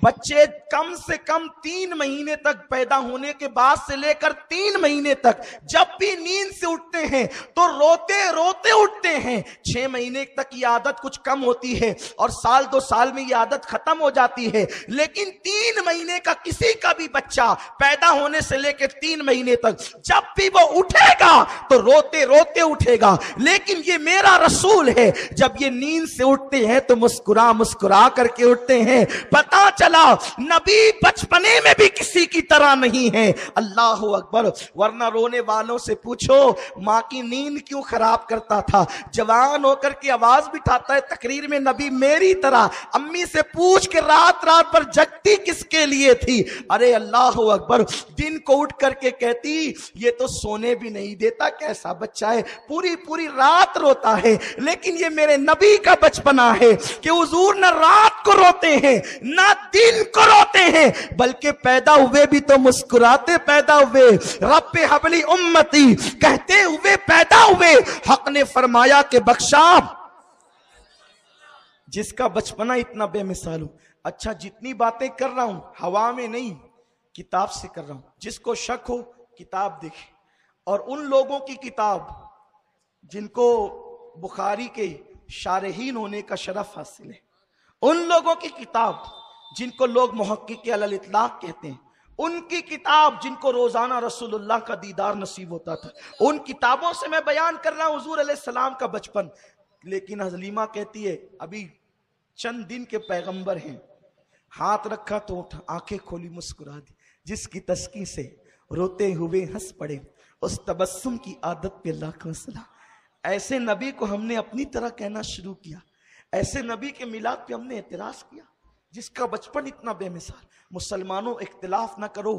बच्चे कम से कम 3 महीने तक, पैदा होने के बाद से लेकर 3 महीने तक जब भी नींद से उठते हैं तो रोते रोते उठते हैं। 6 महीने तक ये आदत कुछ कम होती है और साल 2 साल में ये आदत खत्म हो जाती है, लेकिन 3 महीने का किसी का भी बच्चा पैदा होने से लेकर 3 महीने तक जब भी वो उठेगा तो रोते रोते उठेगा। लेकिन ये मेरा रसूल है, जब ये नींद से उठते हैं तो मुस्कुरा मुस्कुरा करके उठते हैं। पता चला नबी बचपने में भी किसी की तरह नहीं है। अल्लाह अकबर। वरना रोने वालों से पूछो माँ की नींद क्यों खराब करता था, जवान होकर के आवाज बिठाता है तकरीर में नबी मेरी तरह। अम्मी से पूछ के रात रात पर जगती किसके लिए थी? अरे अल्लाह अकबर। दिन को उठ करके कहती ये तो सोने भी नहीं देता, कैसा बच्चा है, पूरी पूरी रात रोता है। लेकिन ये मेरे नबी का बचपना है कि हुजूर न रात को रोते हैं न दिन को रोते हैं, बल्कि पैदा हुए भी तो मुस्कुराते पैदा हुए। रब्बे हबली उम्मती कहते हुए पैदा हुए। हक ने फरमाया कि बख्शा जिसका बचपना इतना बेमिसाल हो। अच्छा जितनी बातें कर रहा हूं हवा में नहीं, किताब से कर रहा हूं। जिसको शक हो किताब देखे, और उन लोगों की किताब जिनको बुखारी के शारहीन होने का शरफ हासिल है, उन लोगों की किताब जिनको लोग मुहक्किक अलल इतलाक कहते हैं, उनकी किताब जिनको रोजाना रसूलुल्लाह का दीदार नसीब होता था, उन किताबों से मैं बयान कर रहा हूं हुजूर अलैहिस्सलाम का बचपन। लेकिन हलीमा कहती है अभी चंद दिन के पैगंबर हैं, हाथ रखा तो उठा, आंखें खोली मुस्कुरा दी। जिसकी तस्की से रोते हुए हंस पड़े। उस तबस्सुम की आदत पे लाखों सलाम। ऐसे नबी को हमने अपनी तरह कहना शुरू किया, ऐसे नबी के मिलाद पे हमने एतराज किया जिसका बचपन इतना बेमिसाल। मुसलमानों, इख्तिलाफ ना करो,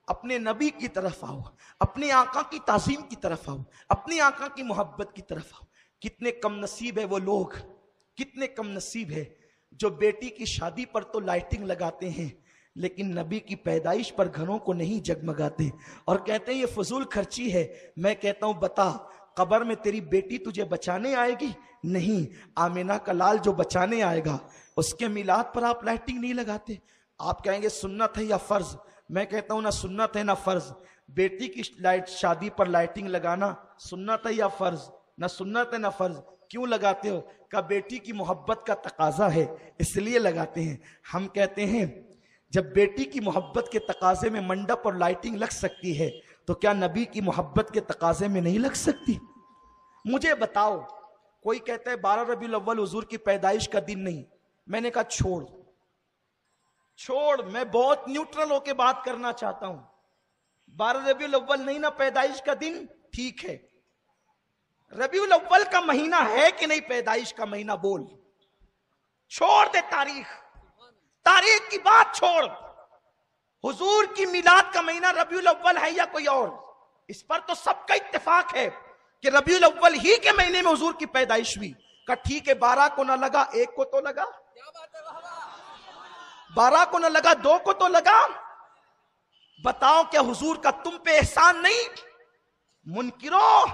अपने नबी की तरफ आओ, अपने आका की ताज़ीम की तरफ आओ, अपनी आका की मोहब्बत की तरफ आओ। कितने कम नसीब है वो लोग, कितने कम नसीब है जो बेटी की शादी पर तो लाइटिंग लगाते हैं लेकिन नबी की पैदाइश पर घरों को नहीं जगमगाते और कहते हैं ये फजूल खर्ची है। मैं कहता हूं बता, कब्र में तेरी बेटी तुझे बचाने आएगी? नहीं, आमिना का लाल जो बचाने आएगा उसके मिलाद पर आप लाइटिंग नहीं लगाते। आप कहेंगे सुन्नत है या फर्ज? मैं कहता हूं ना सुन्नत है ना फर्ज। बेटी की शादी पर लाइटिंग लगाना सुन्नत है या फर्ज? ना सुन्नत है ना फर्ज। क्यों लगाते हो? का बेटी की मोहब्बत का तकाजा है इसलिए लगाते हैं। हम कहते हैं जब बेटी की मोहब्बत के तकाजे में मंडप और लाइटिंग लग सकती है तो क्या नबी की मोहब्बत के तकाजे में नहीं लग सकती? मुझे बताओ, कोई कहता है 12 रबीउल अव्वल हुजूर की पैदाइश का दिन नहीं। मैंने कहा छोड़, मैं बहुत न्यूट्रल होके बात करना चाहता हूं। 12 रबीउल अव्वल नहीं ना पैदाइश का दिन, ठीक है। रबीउल अव्वल का महीना है कि नहीं पैदाइश का महीना? बोल। छोड़ दे तारीख की बात छोड़। हुजूर की मिलाद का महीना रबीउल अव्वल है या कोई और? इस पर तो सबका इत्तेफाक है कि रबीउल अव्वल ही के महीने में हुजूर की पैदाइश हुई। का ठीक है, 12 को ना लगा, 1 को तो लगा। 12 को ना लगा, 2 को तो लगा। बताओ क्या हुजूर का तुम पे एहसान नहीं? मुनकिरो,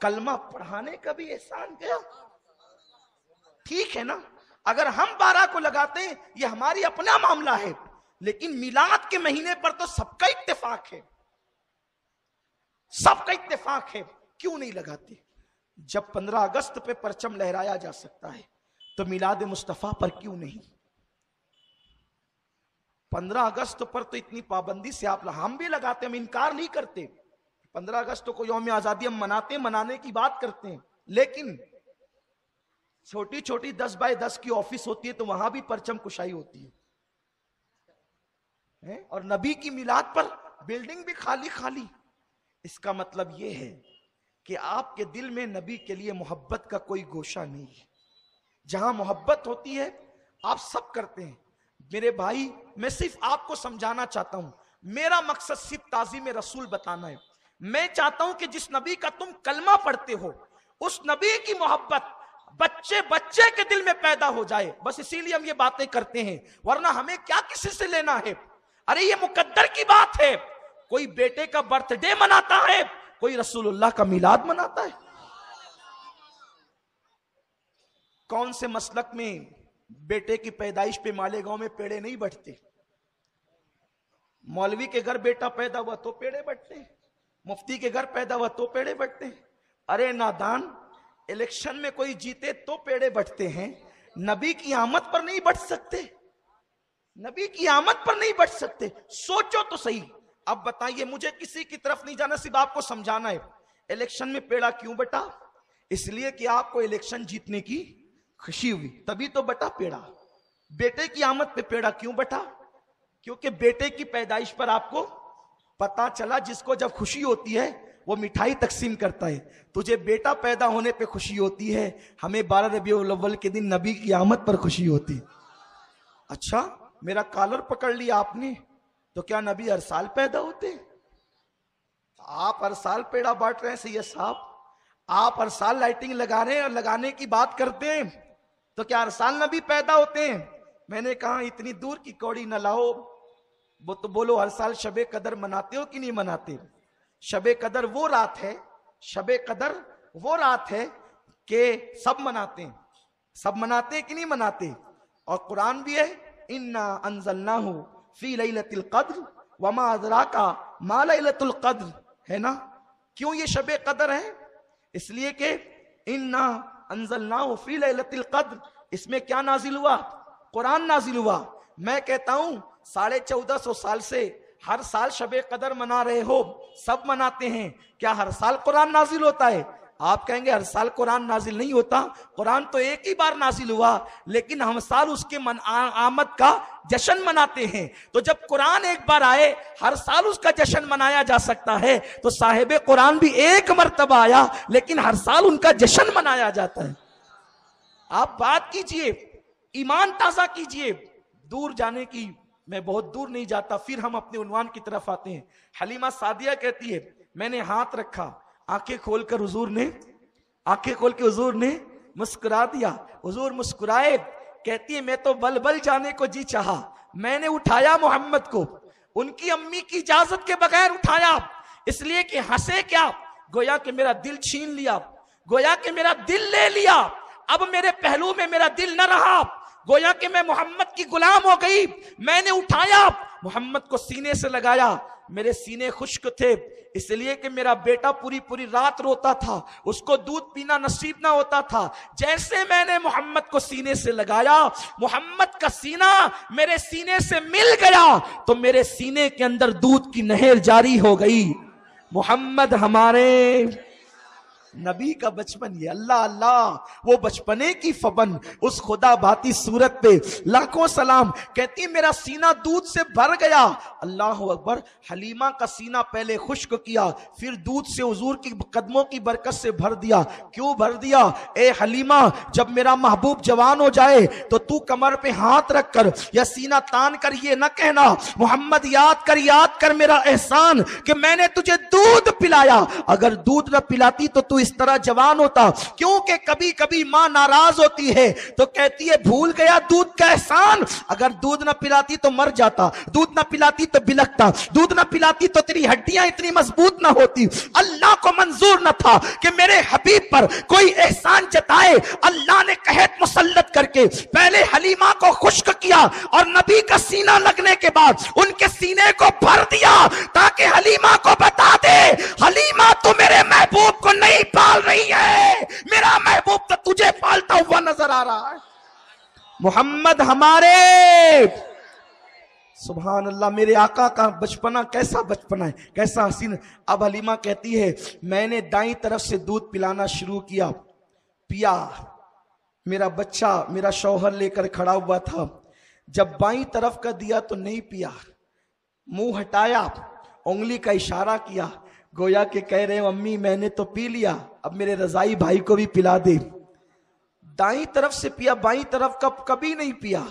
कलमा पढ़ाने का भी एहसान गया। ठीक है ना, अगर हम 12 को लगाते हैं ये हमारी अपना मामला है, लेकिन मिलाद के महीने पर तो सबका इत्तेफाक है, सबका इत्तेफाक है। क्यों नहीं लगाते? जब 15 अगस्त पे परचम लहराया जा सकता है तो मिलाद मुस्तफा पर क्यों नहीं? 15 अगस्त पर तो इतनी पाबंदी से हम भी लगाते, हम इनकार नहीं करते। 15 अगस्त को यौम आजादी हम मनाते, मनाने की बात करते हैं, लेकिन छोटी छोटी 10 बाय 10 की ऑफिस होती है तो वहां भी परचम कुशाई होती है और नबी की मिलाद पर बिल्डिंग भी खाली खाली। इसका मतलब यह है कि आपके दिल में नबी के लिए मोहब्बत का कोई गोशा नहीं है। जहां मोहब्बत होती है आप सब करते हैं। मेरे भाई, मैं सिर्फ आपको समझाना चाहता हूं, मेरा मकसद सिर्फ ताज़ीम रसूल बताना है। मैं चाहता हूं कि जिस नबी का तुम कलमा पढ़ते हो उस नबी की मोहब्बत बच्चे बच्चे के दिल में पैदा हो जाए। बस इसीलिए हम ये बातें करते हैं, वरना हमें क्या किसी से लेना है। अरे ये मुकद्दर की बात है, कोई बेटे का बर्थडे मनाता है, कोई रसूलुल्लाह का मिलाद मनाता है। कौन से मसलक में बेटे की पैदाइश पे मालेगांव में पेड़े नहीं बढ़ते? मौलवी के घर बेटा पैदा हुआ तो पेड़े बढ़ते हैं, मुफ्ती के घर पैदा हुआ तो पेड़े बढ़ते हैं। अरे नादान, इलेक्शन में कोई जीते तो पेड़े बढ़ते हैं, नबी की आमद पर नहीं बढ़ सकते? नबी की आमद पर नहीं बढ़ सकते? सोचो तो सही। अब बताइए, मुझे किसी की तरफ नहीं जाना, सिर्फ आपको समझाना है। इलेक्शन में पेड़ा क्यों बटा? इसलिए कि आपको इलेक्शन जीतने की खुशी हुई, तभी तो बटा पेड़ा। बेटे की आमद पे पेड़ा क्यों बटा? क्योंकि बेटे की पैदाइश पर आपको पता चला जिसको जब खुशी होती है वो मिठाई तकसीम करता है। तुझे बेटा पैदा होने पे खुशी होती है, हमें 12 रबीउल अव्वल के दिन नबी की आमद पर खुशी होती। अच्छा, मेरा कॉलर पकड़ लिया आपने, तो क्या नबी हर साल पैदा होते? आप हर साल पेड़ा बांट रहे हैं सैयद साहब, आप हर साल लाइटिंग लगा रहे हैं और लगाने की बात करते हैं, तो क्या हर साल नबी पैदा होते हैं? मैंने कहा इतनी दूर की कौड़ी न लाओ, वो तो बोलो हर साल शबे कदर मनाते हो कि नहीं मनाते? शबे कदर वो रात है, शबे कदर वो रात है कि सब मनाते हैं, सब मनाते हैं कि नहीं मनाते? और कुरान भी है, इन्ना अंज़लनाहु फी लैलतिल क़द्र वमा अदराका मा लैलतुल क़द्र, है ना? क्यों ये शबे कदर है? इसलिए कि इन्ना अंज़लनाहु फी लैलतिल क़द्र, इसमें क्या नाजिल हुआ? कुरान नाजिल हुआ। मैं कहता हूं 1450 साल से हर साल शबे कदर मना रहे हो, सब मनाते हैं, क्या हर साल कुरान नाजिल होता है? आप कहेंगे हर साल कुरान नाजिल नहीं होता, कुरान तो एक ही बार नाजिल हुआ, लेकिन हम साल उसके आमद का जश्न मनाते हैं। तो जब कुरान एक बार आए, हर साल उसका जश्न मनाया जा सकता है, तो साहिब कुरान भी एक मर्तबा आया, लेकिन हर साल उनका जश्न मनाया जाता है। आप बात कीजिए, ईमान ताजा कीजिए। दूर जाने की, मैं बहुत दूर नहीं जाता, फिर हम अपने उन्वान की तरफ आते हैं। हलीमा सादिया कहती है, मैंने हाथ रखा, आंखें खोलकर हुजूर ने, आंखें खोल के हुजूर ने मुस्कुरा दिया। हुजूर मुस्कुराए, कहती है मैं तो बल बल जाने को जी चाहा, मैंने उठाया मोहम्मद को, उनकी अम्मी की इजाजत के बगैर उठाया, इसलिए कि हंसे क्या, गोया कि मेरा दिल छीन लिया, गोया कि मेरा दिल ले लिया, अब मेरे पहलू में मेरा दिल न रहा, गोया कि मैं मोहम्मद की गुलाम हो गई। मैंने उठाया, मोहम्मद को सीने से लगाया, मेरे सीने खुश्क थे, इसलिए कि मेरा बेटा पूरी पूरी रात रोता था, उसको दूध पीना नसीब ना होता था। जैसे मैंने मोहम्मद को सीने से लगाया, मोहम्मद का सीना मेरे सीने से मिल गया, तो मेरे सीने के अंदर दूध की नहर जारी हो गई। मोहम्मद हमारे नबी का बचपन, ये अल्लाह अल्लाह, वो बचपने की फबन, उस खुदा बाती सूरत पे लाखों सलाम। कहती मेरा सीना दूध से भर गया। अल्लाह अकबर। हलीमा का सीना पहले खुश्क किया, फिर दूध से हुजूर की कदमों की बरकत से भर दिया। क्यों भर दिया? ए हलीमा, जब मेरा महबूब जवान हो जाए तो तू कमर पे हाथ रख कर या सीना तान कर ये न कहना, मोहम्मद याद कर मेरा एहसान कि मैंने तुझे दूध पिलाया। अगर दूध न पिलाती तो तू इस तरह जवान होता। क्योंकि कभी कभी मां नाराज होती है तो कहती है भूल गया दूध का एहसान, अगर दूध न पिलाती तो मर जाता, दूध न पिलाती तो बिलकता, दूध न पिलाती तो तेरी हड्डियां इतनी मजबूत ना होती। अल्लाह को मंजूर न था कि मेरे हबीब पर कोई एहसान जताए। अल्लाह ने कहत मुसल्लत करके पहले हलीमा को खुश्क किया और नबी का सीना लगने के बाद उनके सीने को भर दिया, ताकि हलीमा को बता दे, हलीमा तू मेरे महबूब को नहीं पाल रही है, मेरा महबूब तो तुझे पालता हुआ नजर आ रहा है। मोहम्मद हमारे, सुभान अल्लाह, मेरे आका का बचपना कैसा बचपना है, कैसा हसीन। अब हलीमा कहती है मैंने दाईं तरफ से दूध पिलाना शुरू किया, पिया, मेरा बच्चा मेरा शौहर लेकर खड़ा हुआ था। जब बाईं तरफ का दिया तो नहीं पिया, मुंह हटाया, उंगली का इशारा किया, गोया के कह रहे हो अम्मी मैंने तो पी लिया, अब मेरे रजाई भाई को भी पिला दे। दाईं तरफ से पिया, बाईं तरफ का कभी नहीं पिया।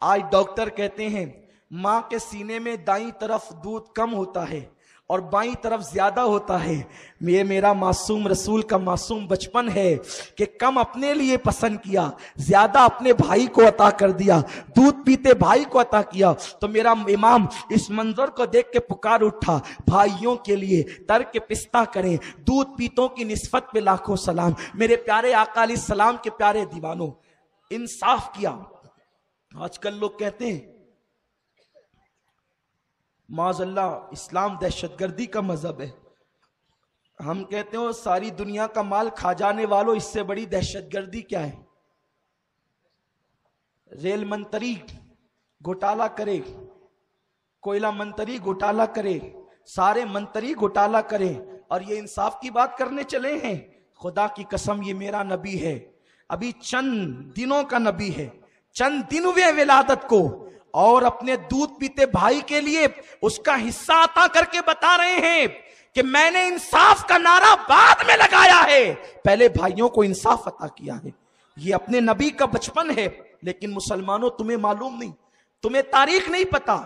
आज डॉक्टर कहते हैं मां के सीने में दाईं तरफ दूध कम होता है और बाईं तरफ ज्यादा होता है। ये मेरा मासूम रसूल का मासूम बचपन है कि कम अपने लिए पसंद किया, ज्यादा अपने भाई को अता कर दिया, दूध पीते भाई को अता किया। तो मेरा इमाम इस मंजर को देख के पुकार उठा, भाइयों के लिए तर्क पिस्ता करें, दूध पीतों की निस्बत पे लाखों सलाम। मेरे प्यारे आका अलैहि सलाम के प्यारे दीवानों, इंसाफ किया। आजकल लोग कहते हैं माज़अल्लाह इस्लाम दहशतगर्दी का मजहब है। हम कहते हो सारी दुनिया का माल खा जाने वालों, इससे बड़ी दहशतगर्दी क्या है? रेल मंत्री घोटाला करे, कोयला मंत्री घोटाला करे, सारे मंत्री घोटाला करें और ये इंसाफ की बात करने चले हैं। खुदा की कसम ये मेरा नबी है, अभी चंद दिनों का नबी है, चंद दिन हुए विलादत को, और अपने दूध पीते भाई के लिए उसका हिस्सा अता करके बता रहे हैं कि मैंने इंसाफ का नारा बाद में लगाया है, पहले भाइयों को इंसाफ अता किया है। ये अपने नबी का बचपन है। लेकिन मुसलमानों तुम्हें मालूम नहीं, तुम्हें तारीख नहीं पता,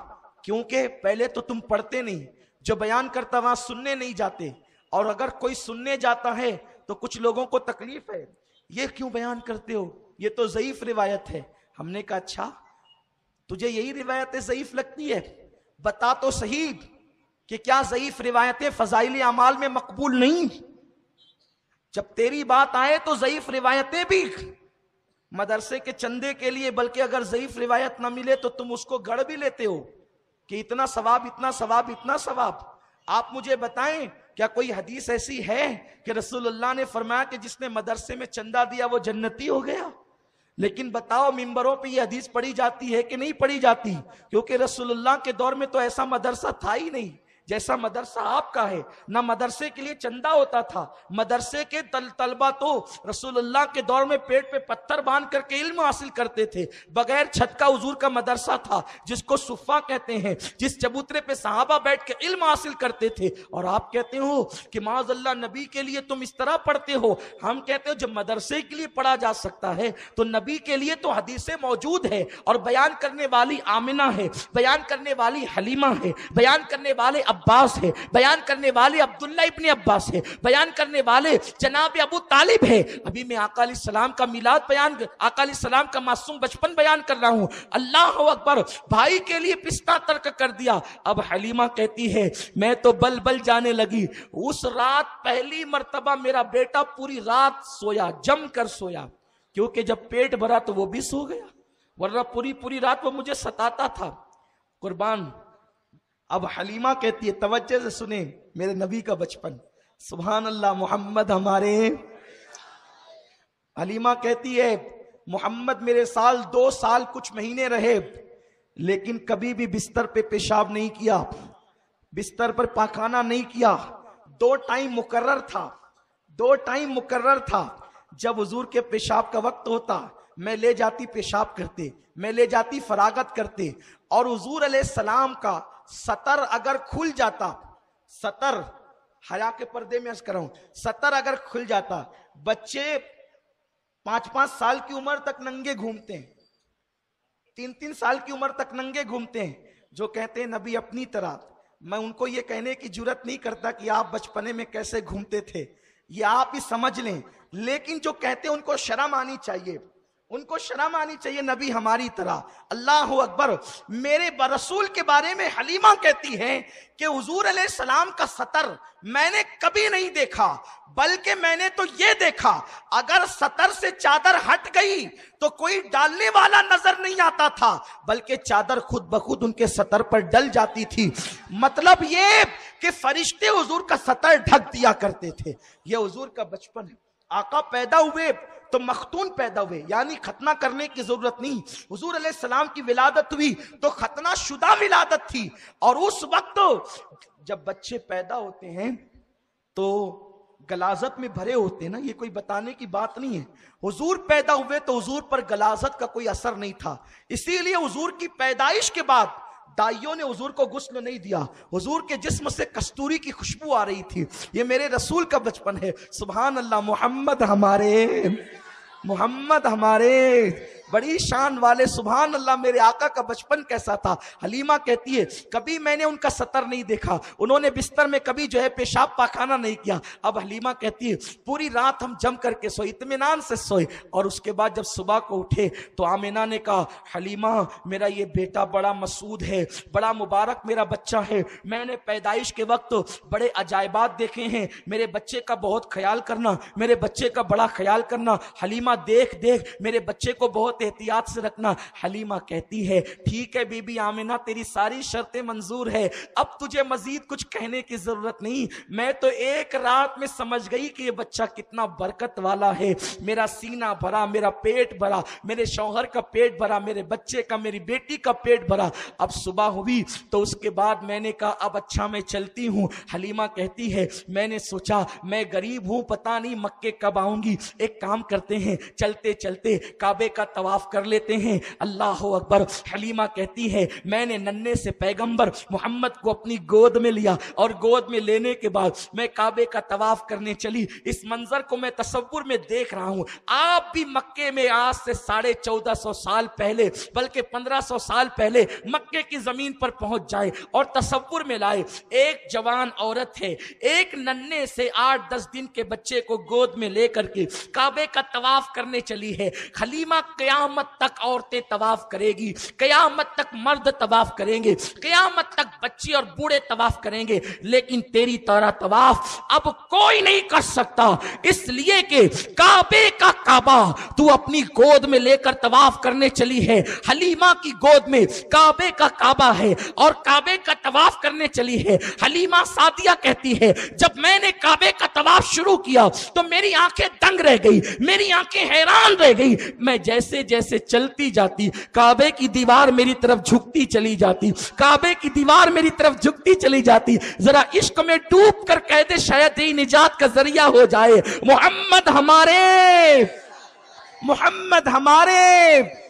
क्योंकि पहले तो तुम पढ़ते नहीं, जो बयान करता वहां सुनने नहीं जाते, और अगर कोई सुनने जाता है तो कुछ लोगों को तकलीफ है, ये क्यों बयान करते हो, ये तो ज़ईफ रिवायत है। हमने कहा अच्छा तुझे यही रिवायतें ज़ईफ लगती है, बता तो सही कि क्या ज़ईफ रिवायतें फजाइल अमाल में मकबूल नहीं? जब तेरी बात आए तो ज़ईफ रिवायतें भी मदरसे के चंदे के लिए, बल्कि अगर ज़ईफ रिवायत ना मिले तो तुम उसको गढ़ भी लेते हो कि इतना सवाब इतना सवाब इतना सवाब। आप मुझे बताएं क्या कोई हदीस ऐसी है कि रसूलुल्लाह ने फरमाया कि जिसने मदरसे में चंदा दिया वो जन्नती हो गया? लेकिन बताओ मिंबरों पे ये हदीस पढ़ी जाती है कि नहीं पढ़ी जाती? क्योंकि रसूलुल्लाह के दौर में तो ऐसा मदरसा था ही नहीं, जैसा मदरसा आपका है। ना मदरसे के लिए चंदा होता था, मदरसे के तलबा तो रसूलुल्लाह के दौर में पेट पे पत्थर बांध करके इल्म हासिल करते थे। बगैर छत का हुजूर का मदरसा था, जिसको सुफ़ा कहते हैं, जिस चबूतरे पे सहाबा बैठ के इल्म हासिल करते थे। और आप कहते हो कि माज़अल्लाह नबी के लिए तुम इस तरह पढ़ते हो। हम कहते हो जब मदरसे के लिए पढ़ा जा सकता है तो नबी के लिए तो हदीसें मौजूद है, और बयान करने वाली आमिना है, बयान करने वाली हलीमा है, बयान करने वाले अब्बास है, बयान करने वाले अब्दुल्ला इब्ने अब्बास है, बयान करने वाले जनाब अबू तालिब है। अभी मैं आका अलैहिस्सलाम का मिलाद बयान, आका अलैहिस्सलाम का मासूम बचपन बयान कर रहा हूं। अल्लाह अकबर, भाई के लिए पिस्ता तर्क कर दिया। अब हलीमा कहती है मैं तो बल बल जाने लगी। उस रात पहली मर्तबा मेरा बेटा पूरी रात सोया, जम कर सोया, क्योंकि जब पेट भरा तो वो भी सो गया, वरना पूरी पूरी रात वो मुझे सताता था। कुर्बान। अब हलीमा कहती है, तवज्जो से सुने मेरे नबी का बचपन, सुभान अल्लाह, मोहम्मद हमारे। हलीमा कहती है मोहम्मद मेरे 2 साल कुछ महीने रहे, लेकिन कभी भी बिस्तर पे पेशाब नहीं किया, बिस्तर पर पाखाना नहीं किया। 2 टाइम मुकर्रर था, 2 टाइम मुकर्रर था। जब हुजूर के पेशाब का वक्त होता मैं ले जाती पेशाब करते, मैं ले जाती फरागत करते। और हुजूर अलैहिस्सलाम का सतर अगर खुल जाता, सतर हया के पर्दे में अर्ज कर रहा हूं, सतर अगर खुल जाता, बच्चे 5-5 साल की उम्र तक नंगे घूमते हैं, 3-3 साल की उम्र तक नंगे घूमते हैं, जो कहते हैं नबी अपनी तरह। मैं उनको ये कहने की जुर्रत नहीं करता कि आप बचपने में कैसे घूमते थे, ये आप ही समझ लें, लेकिन जो कहते हैं उनको शर्म आनी चाहिए, उनको शर्म आनी चाहिए नबी हमारी तरह। अल्लाह अकबर। मेरे रसूल के बारे में हलीमा कहती है कि हुजूर अलैहिस्सलाम का सतर मैंने कभी नहीं देखा, बल्कि मैंने तो ये देखा अगर सतर से चादर हट गई तो कोई डालने वाला नजर नहीं आता था, बल्कि चादर खुद ब खुद उनके सतर पर डल जाती थी। मतलब ये कि फरिश्ते हुजूर का सतर ढक दिया करते थे। ये हुजूर का बचपन है। आका पैदा हुए तो मखतून पैदा हुए, यानी खतना करने की जरूरत नहीं। हुजूर अलैहिस्सलाम की विलादत हुई तो खतना शुदा विलादत थी। और उस वक्त जब बच्चे पैदा होते हैं तो गलाजत में भरे होते हैं ना, ये कोई बताने की बात नहीं है। हुजूर पैदा हुए तो हुजूर पर गलाजत का कोई असर नहीं था, इसीलिए हुजूर की पैदाइश के बाद दाइयों ने हुजूर को गुस्ल नहीं दिया। हुजूर के जिस्म से कस्तूरी की खुशबू आ रही थी। ये मेरे रसूल का बचपन है। सुभान अल्लाह। मोहम्मद हमारे, मोहम्मद हमारे, बड़ी शान वाले। सुभान अल्लाह। मेरे आका का बचपन कैसा था। हलीमा कहती है कभी मैंने उनका सतर नहीं देखा, उन्होंने बिस्तर में कभी जो है पेशाब पाखाना नहीं किया। अब हलीमा कहती है पूरी रात हम जम करके सोए, इत्मीनान से सोए, और उसके बाद जब सुबह को उठे तो आमिना ने कहा हलीमा मेरा ये बेटा बड़ा मसूद है, बड़ा मुबारक मेरा बच्चा है, मैंने पैदाइश के वक्त बड़े अजायबात देखे हैं, मेरे बच्चे का बहुत ख्याल करना, मेरे बच्चे का बड़ा ख्याल करना। हलीमा देख देख मेरे बच्चे को बहुत एहतियात से रखना। हलीमा कहती है ठीक है बीबी आमिना, तेरी सारी शर्तें मंजूर है, अब तुझे मजीद कुछ कहने की जरूरत नहीं। मैं तो एक रात में समझ गई कि ये बच्चा कितना बरकत वाला है। मेरा सीना भरा, मेरा पेट भरा, मेरे शौहर का पेट भरा, मेरे बच्चे का, मेरी बेटी का पेट भरा। अब सुबह हुई तो उसके बाद मैंने कहा अब अच्छा मैं चलती हूँ। हलीमा कहती है मैंने सोचा मैं गरीब हूँ, पता नहीं मक्के कब आऊंगी, एक काम करते हैं चलते चलते काबे का तवाफ कर लेते हैं। अल्लाह अकबर। हलीमा कहती है मैंने नन्हे से पैगंबर मोहम्मद को अपनी गोद में लिया, और गोद में लेने के बाद मैं काबे का तवाफ करने चली। इस मंजर को मैं तसव्वुर में देख रहा हूं। आप भी मक्के में आज से 1450 साल पहले, बल्कि 1500 साल पहले मक्के की जमीन पर पहुंच जाए और तसव्वुर में लाए, एक जवान औरत है, एक नन्हे से 8-10 दिन के बच्चे को गोद में लेकर के काबे का तवाफ करने चली है। हलीमा कयामत तक औरतें तवाफ करेगी, कयामत तक मर्द तवाफ करेंगे, कयामत तक बच्चे और बूढ़े तवाफ करेंगे, लेकिन तेरी तरह तवाफ अब कोई नहीं कर सकता, इसलिए कि काबे का काबा तू अपनी गोद में लेकर तवाफ करने चली है। हलीमा की गोद में काबे का काबा है और काबे का तवाफ करने चली है। हलीमा सादिया कहती है जब मैंने काबे का तवाफ शुरू किया तो मेरी आंखें दंग रह गई, मेरी आंखें हैरान रह गई। मैं जैसे जैसे चलती जाती, काबे की दीवार मेरी तरफ झुकती चली जाती, काबे की दीवार मेरी तरफ झुकती चली जाती। जरा इश्क में डूब कर कह दे शायद यही निजात का जरिया हो जाए। मोहम्मद हमारे, मोहम्मद हमारे।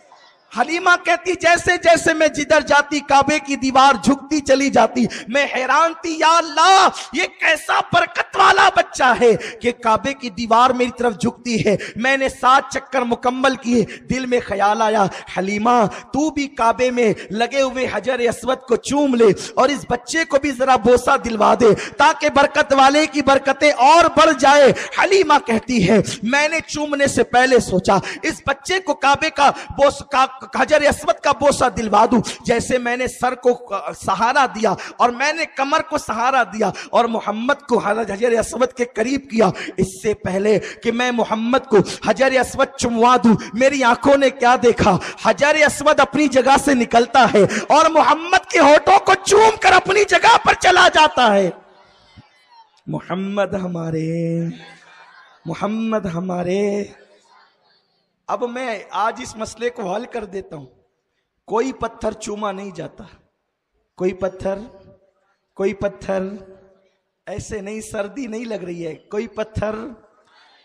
हलीमा कहती जैसे जैसे मैं जिधर जाती काबे की दीवार झुकती चली जाती। मैं हैरान थी, या अल्लाह ये कैसा बरकत वाला बच्चा है कि काबे की दीवार मेरी तरफ झुकती है। मैंने 7 चक्कर मुकम्मल किए। दिल में ख्याल आया, हलीमा तू भी काबे में लगे हुए हजर अस्वद को चूम ले और इस बच्चे को भी जरा बोसा दिलवा दे ताकि बरकत वाले की बरकतें और बढ़ जाए। हलीमा कहती है मैंने चूमने से पहले सोचा इस बच्चे को काबे का बोस का हजर अस्वद का बोसा दिलवा दूं। जैसे मैंने सर को सहारा दिया और मैंने कमर को सहारा दिया और मोहम्मद को हजर अस्वद के करीब किया, इससे पहले कि मैं मोहम्मद को हजर अस्वद चुमवा दूं, मेरी आंखों ने क्या देखा, हजर अस्वद अपनी जगह से निकलता है और मोहम्मद के होठों को चूम कर अपनी जगह पर चला जाता है। मोहम्मद हमारे, मोहम्मद हमारे। अब मैं आज इस मसले को हल कर देता हूं। कोई पत्थर चूमा नहीं जाता, कोई पत्थर ऐसे नहीं, सर्दी नहीं लग रही है, कोई पत्थर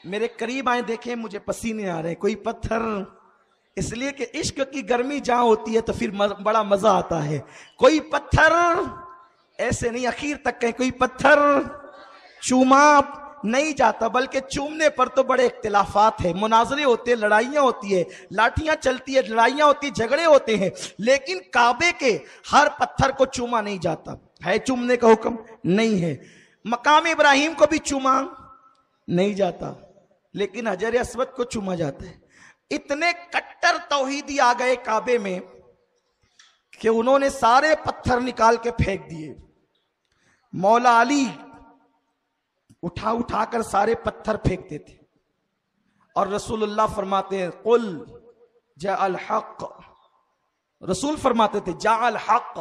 मेरे करीब आए देखें मुझे पसीने आ रहे हैं, कोई पत्थर, इसलिए कि इश्क की गर्मी जहां होती है तो फिर बड़ा मजा आता है। कोई पत्थर ऐसे नहीं आखिर तक कहीं कोई पत्थर चूमा नहीं जाता, बल्कि चूमने पर तो बड़े इख्तिलाफात है, मुनाजरे होते हैं, लड़ाइयां होती है, लाठियां चलती है, लड़ाइयां होती है, झगड़े होते हैं, लेकिन काबे के हर पत्थर को चूमा नहीं जाता है। चूमने का हुक्म नहीं है। मकाम इब्राहिम को भी चूमा नहीं जाता, लेकिन हजर अस्वद को चूमा जाता है। इतने कट्टर तौहीदी आ गए काबे में कि उन्होंने सारे पत्थर निकाल के फेंक दिए। मौला अली उठा उठा कर सारे पत्थर फेंकते थे और रसूलुल्लाह फरमाते हैं कुल जाअल हक, रसूल फरमाते थे जाअल हक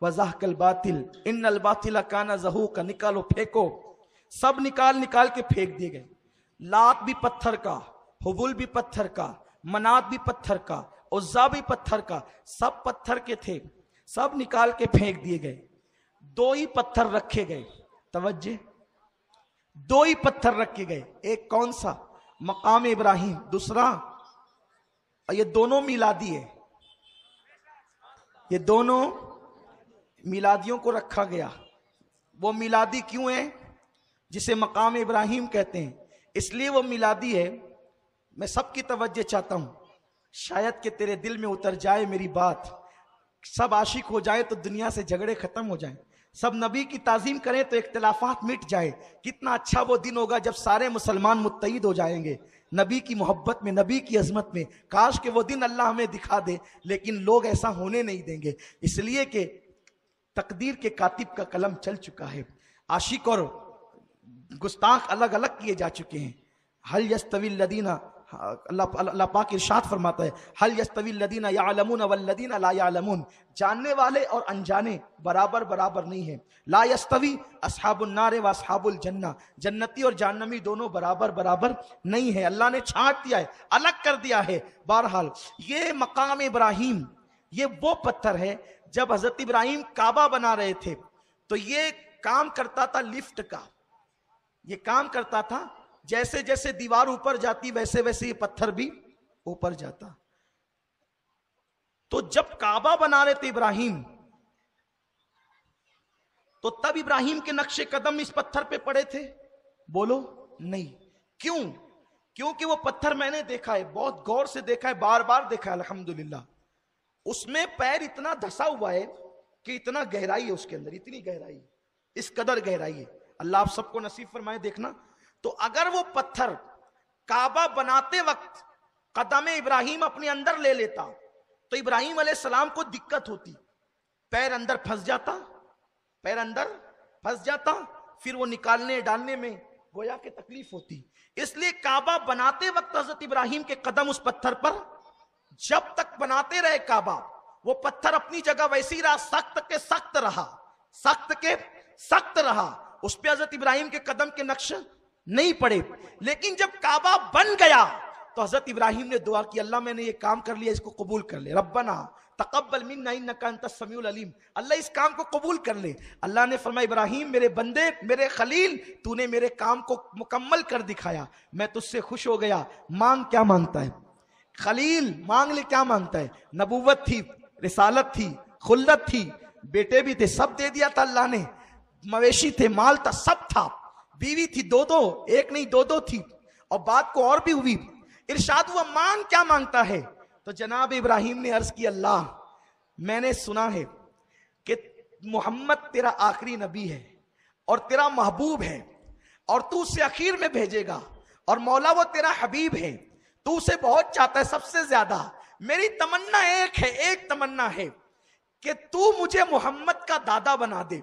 वज़हकल बातिल इन्नल बातिल काना ज़हूका, निकालो फेंको। सब निकाल निकाल के फेंक दिए गए। लात भी पत्थर का, हुबुल भी पत्थर का, मनात भी पत्थर का, उज़्ज़ा भी पत्थर का, सब पत्थर के थे, सब निकाल के फेंक दिए गए। 2 ही पत्थर रखे गए, तवज्जे, 2 ही पत्थर रखे गए। एक कौन सा? मकाम इब्राहिम, दूसरा ये दोनों मिलादी है, ये दोनों मिलादियों को रखा गया। वो मिलादी क्यों है? जिसे मकाम इब्राहिम कहते हैं, इसलिए वो मिलादी है। मैं सबकी तवज्जो चाहता हूं, शायद कि तेरे दिल में उतर जाए मेरी बात, सब आशिक हो जाए तो दुनिया से झगड़े खत्म हो जाएं, सब नबी की ताजीम करें तो इख्तिलाफात मिट जाए। कितना अच्छा वो दिन होगा जब सारे मुसलमान मुत्तहिद हो जाएंगे नबी की मोहब्बत में, नबी की अजमत में। काश के वो दिन अल्लाह हमें दिखा दे, लेकिन लोग ऐसा होने नहीं देंगे, इसलिए कि तकदीर के कातिब का कलम चल चुका है। आशिक और गुस्ताख अलग अलग किए जा चुके हैं। हल यस्तविल लदीना, अल्लाह पाक इरशाद फरमाता है हल यस्तविल लदीना यालमून वल लदीना ला यालमून, जानने वाले और अनजाने बराबर बराबर नहीं है। ला यस्तवी अस्हाबुन नारे व अस्हाबुल जन्ना, जन्नती और जहन्नमी दोनों बराबर बराबर नहीं है। अल्लाह ने छांट दिया है, अलग कर दिया है। बहरहाल ये मकाम इब्राहिम, ये वो पत्थर है। जब हजरत इब्राहिम काबा बना रहे थे तो ये काम करता था लिफ्ट का, ये काम करता था, जैसे जैसे दीवार ऊपर जाती वैसे वैसे ये पत्थर भी ऊपर जाता। तो जब काबा बना रहे थे इब्राहिम, तो तब इब्राहिम के नक्शे कदम इस पत्थर पे पड़े थे? बोलो नहीं। क्यों? क्योंकि वो पत्थर मैंने देखा है, बहुत गौर से देखा है, बार बार देखा है अल्हम्दुलिल्लाह। उसमें पैर इतना धसा हुआ है कि इतना गहराई है उसके अंदर, इतनी गहराई, इस कदर गहराई है। अल्लाह आप सबको नसीब फरमाए देखना। तो अगर वो पत्थर काबा बनाते वक्त कदम इब्राहिम अपने अंदर ले लेता तो इब्राहिम अलैहिस्सलाम को दिक्कत होती, पैर अंदर फंस जाता, पैर अंदर फंस जाता, फिर वो निकालने डालने में गोया के तकलीफ होती। इसलिए काबा बनाते वक्त हजरत इब्राहिम के कदम उस पत्थर पर, जब तक बनाते रहे काबा, वो पत्थर अपनी जगह वैसे ही रहा, सख्त के सख्त रहा, सख्त के सख्त रहा, उस पे हजरत इब्राहिम के कदम के नक्श नहीं पड़े। लेकिन जब काबा बन गया तो हजरत इब्राहिम ने दुआ की, अल्लाह मैंने ये काम कर लिया, इसको कबूल कर ले, रब्बना तकब्बल मिन्ना इन्नका अंतस समीउल अलीम, अल्लाह इस काम को कबूल कर ले। अल्लाह ने फरमाया इब्राहिम मेरे बंदे, मेरे खलील, तूने मेरे काम को मुकम्मल कर दिखाया, मैं तुझसे खुश हो गया, मांग क्या मांगता है? खलील मांग ले, क्या मांगता है? नबूवत थी, रिसालत थी, खुल्लत थी, बेटे भी थे, सब दे दिया था अल्लाह ने, मवेशी थे, माल था, सब था, बीवी थी दो दो, एक नहीं दो दो थी, और बात को और भी हुई। इरशाद हुआ मांग क्या मांगता है? तो जनाब इब्राहिम ने अर्ज की, अल्लाह मैंने सुना है कि मोहम्मद तेरा आखिरी नबी है और तेरा महबूब है और तू उसे आखिर में भेजेगा, और मौला वो तेरा हबीब है, तू उसे बहुत चाहता है सबसे ज्यादा। मेरी तमन्ना एक है, एक तमन्ना है कि तू मुझे मोहम्मद का दादा बना दे।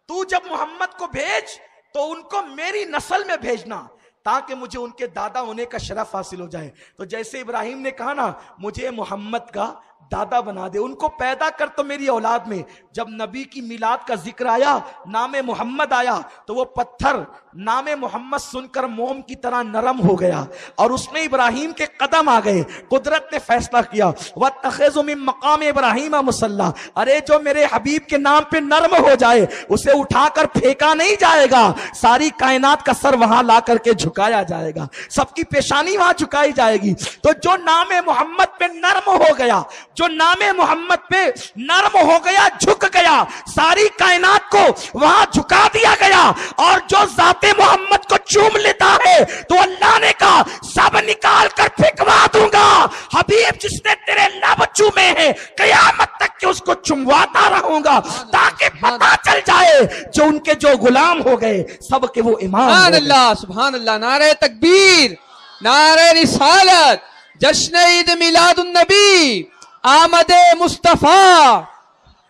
तू जब मोहम्मद को भेज तो उनको मेरी नस्ल में भेजना, ताकि मुझे उनके दादा होने का शरफ हासिल हो जाए। तो जैसे इब्राहिम ने कहा ना, मुझे मोहम्मद का दादा बना दे, उनको पैदा कर तो मेरी औलाद में। जब नबी की मिलाद का जिक्र आया, नामे मोहम्मद आया, तो वो पत्थर नामे मोहम्मद सुनकर मोम की तरह नरम हो गया और उसमें इब्राहिम के कदम आ गए। कुदरत ने फैसला किया, वत्तखिज़ु मिन मकाम इब्राहिम मुसल्ला, अरे जो मेरे हबीब के नाम पे नरम हो जाए उसे उठाकर फेंका नहीं जाएगा, सारी कायनात का सर वहां ला करके झुकाया जाएगा, सबकी पेशानी वहां झुकाई जाएगी। तो जो नामे मोहम्मद पे नरम हो गया, जो नामे मोहम्मद पे नरम हो गया, झुक गया, सारी कायनात को वहां झुका दिया गया। और जो जाते मोहम्मद को चूम लेता है तो अल्लाह ने कहा सब निकाल कर फेंकवा दूंगा। हबीब जिसने तेरे लब चूमे हैं, कयामत तक के उसको चुमवाता रहूंगा, ताकि पता चल जाए जो उनके जो गुलाम हो गए सब के वो इमाम। सुभान अल्लाह, सुभान अल्लाह, नारे तकबीर, नारे रिसालत, जश्न ईद मिलादुन नबी, आमदे मुस्तफा।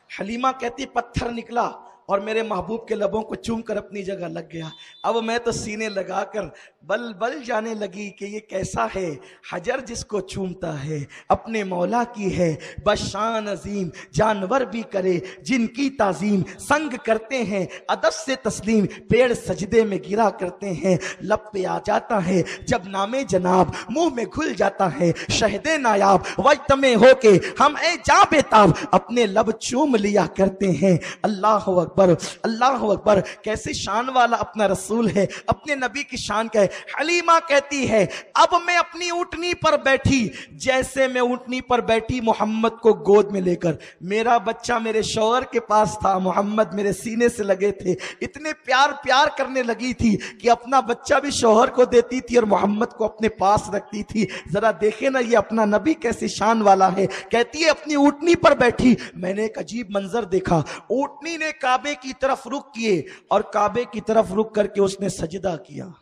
हलीमा कहती पत्थर निकला और मेरे महबूब के लबों को चूम कर अपनी जगह लग गया। अब मैं तो सीने लगाकर बल बल जाने लगी कि ये कैसा है, हजर जिसको चूमता है अपने मौला की है बशान अजीम, जानवर भी करे जिनकी ताजीम, संग करते हैं अदब से तस्लीम, पेड़ सजदे में गिरा करते हैं, लब पे आ जाता है जब नामे जनाब, मुंह में घुल जाता है शहदे नायाब, वक्त में होके हम ए जा बेताब अपने लब चूम लिया करते हैं। अल्लाह अकबर, अल्लाह अकबर, कैसी शान वाला अपना रसूल है, अपने नबी की शान का है। हलीमा कहती है अब मैं अपनी ऊंटनी पर बैठी, जैसे मैं ऊंटनी पर बैठी मोहम्मद को गोद में लेकर, मेरा बच्चा मेरे शौहर के पास था, मोहम्मद मेरे सीने से लगे थे, इतने प्यार प्यार करने लगी थी कि अपना बच्चा भी शौहर को देती थी और मोहम्मद को अपने पास रखती थी। जरा देखे ना ये अपना नबी कैसी शान वाला है। कहती है अपनी ऊंटनी पर बैठी, मैंने एक अजीब मंजर देखा, ऊंटनी ने काबे की तरफ रुख किए और काबे की तरफ रुख करके उसने सजदा किया।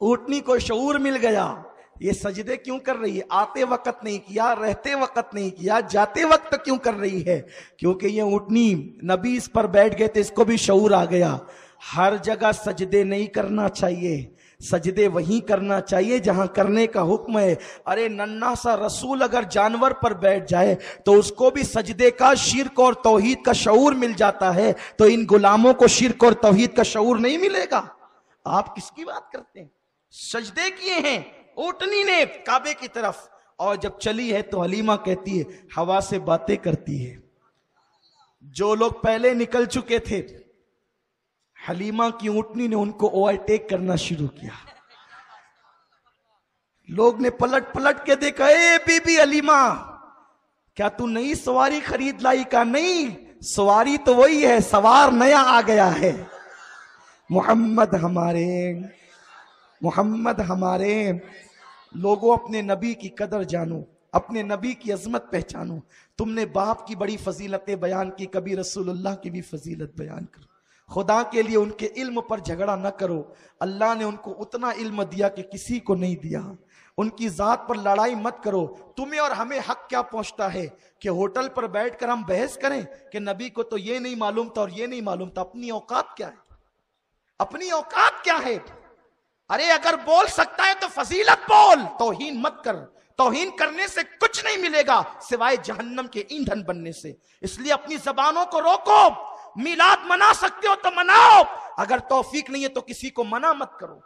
ऊंटनी को शऊर मिल गया, ये सजदे क्यों कर रही है, आते वक्त नहीं किया, रहते वक्त नहीं किया, जाते वक्त क्यों कर रही है, क्योंकि ये ऊंटनी नबी इस पर बैठ गए थे, इसको भी शऊर आ गया। हर जगह सजदे नहीं करना चाहिए, सजदे वहीं करना चाहिए जहां करने का हुक्म है। अरे नन्हा सा रसूल अगर जानवर पर बैठ जाए तो उसको भी सजदे का, शिर्क और तौहीद का शऊर मिल जाता है, तो इन गुलामों को शिर्क और तौहीद का शऊर नहीं मिलेगा। आप किसकी बात करते हैं? सजदे किए हैं ऊंटनी ने काबे की तरफ, और जब चली है तो हलीमा कहती है हवा से बातें करती है। जो लोग पहले निकल चुके थे, हलीमा की ऊंटनी ने उनको ओवरटेक करना शुरू किया। लोग ने पलट पलट के देखा, ए बीबी हलीमा क्या तू नई सवारी खरीद लाई? का नहीं, सवारी तो वही है, सवार नया आ गया है। मोहम्मद हमारे, मोहम्मद हमारे। लोगों अपने नबी की कदर जानो, अपने नबी की अजमत पहचानो। तुमने बाप की बड़ी फजीलतें बयान की, कभी रसूलुल्लाह की भी फजीलत बयान करो। खुदा के लिए उनके इल्म पर झगड़ा न करो, अल्लाह ने उनको उतना इल्म दिया कि किसी को नहीं दिया। उनकी जात पर लड़ाई मत करो। तुम्हें और हमें हक क्या पहुंचता है कि होटल पर बैठकर हम बहस करें कि नबी को तो ये नहीं मालूम था और ये नहीं मालूम था। अपनी औकात क्या है, अपनी औकात क्या है? अरे अगर बोल सकता है तो फजीलत बोल, तौहीन मत कर। तौहीन करने से कुछ नहीं मिलेगा सिवाय जहन्नम के ईंधन बनने से। इसलिए अपनी जबानों को रोको। मिलाद मना सकते हो तो मनाओ, अगर तौफीक नहीं है तो किसी को मना मत करो,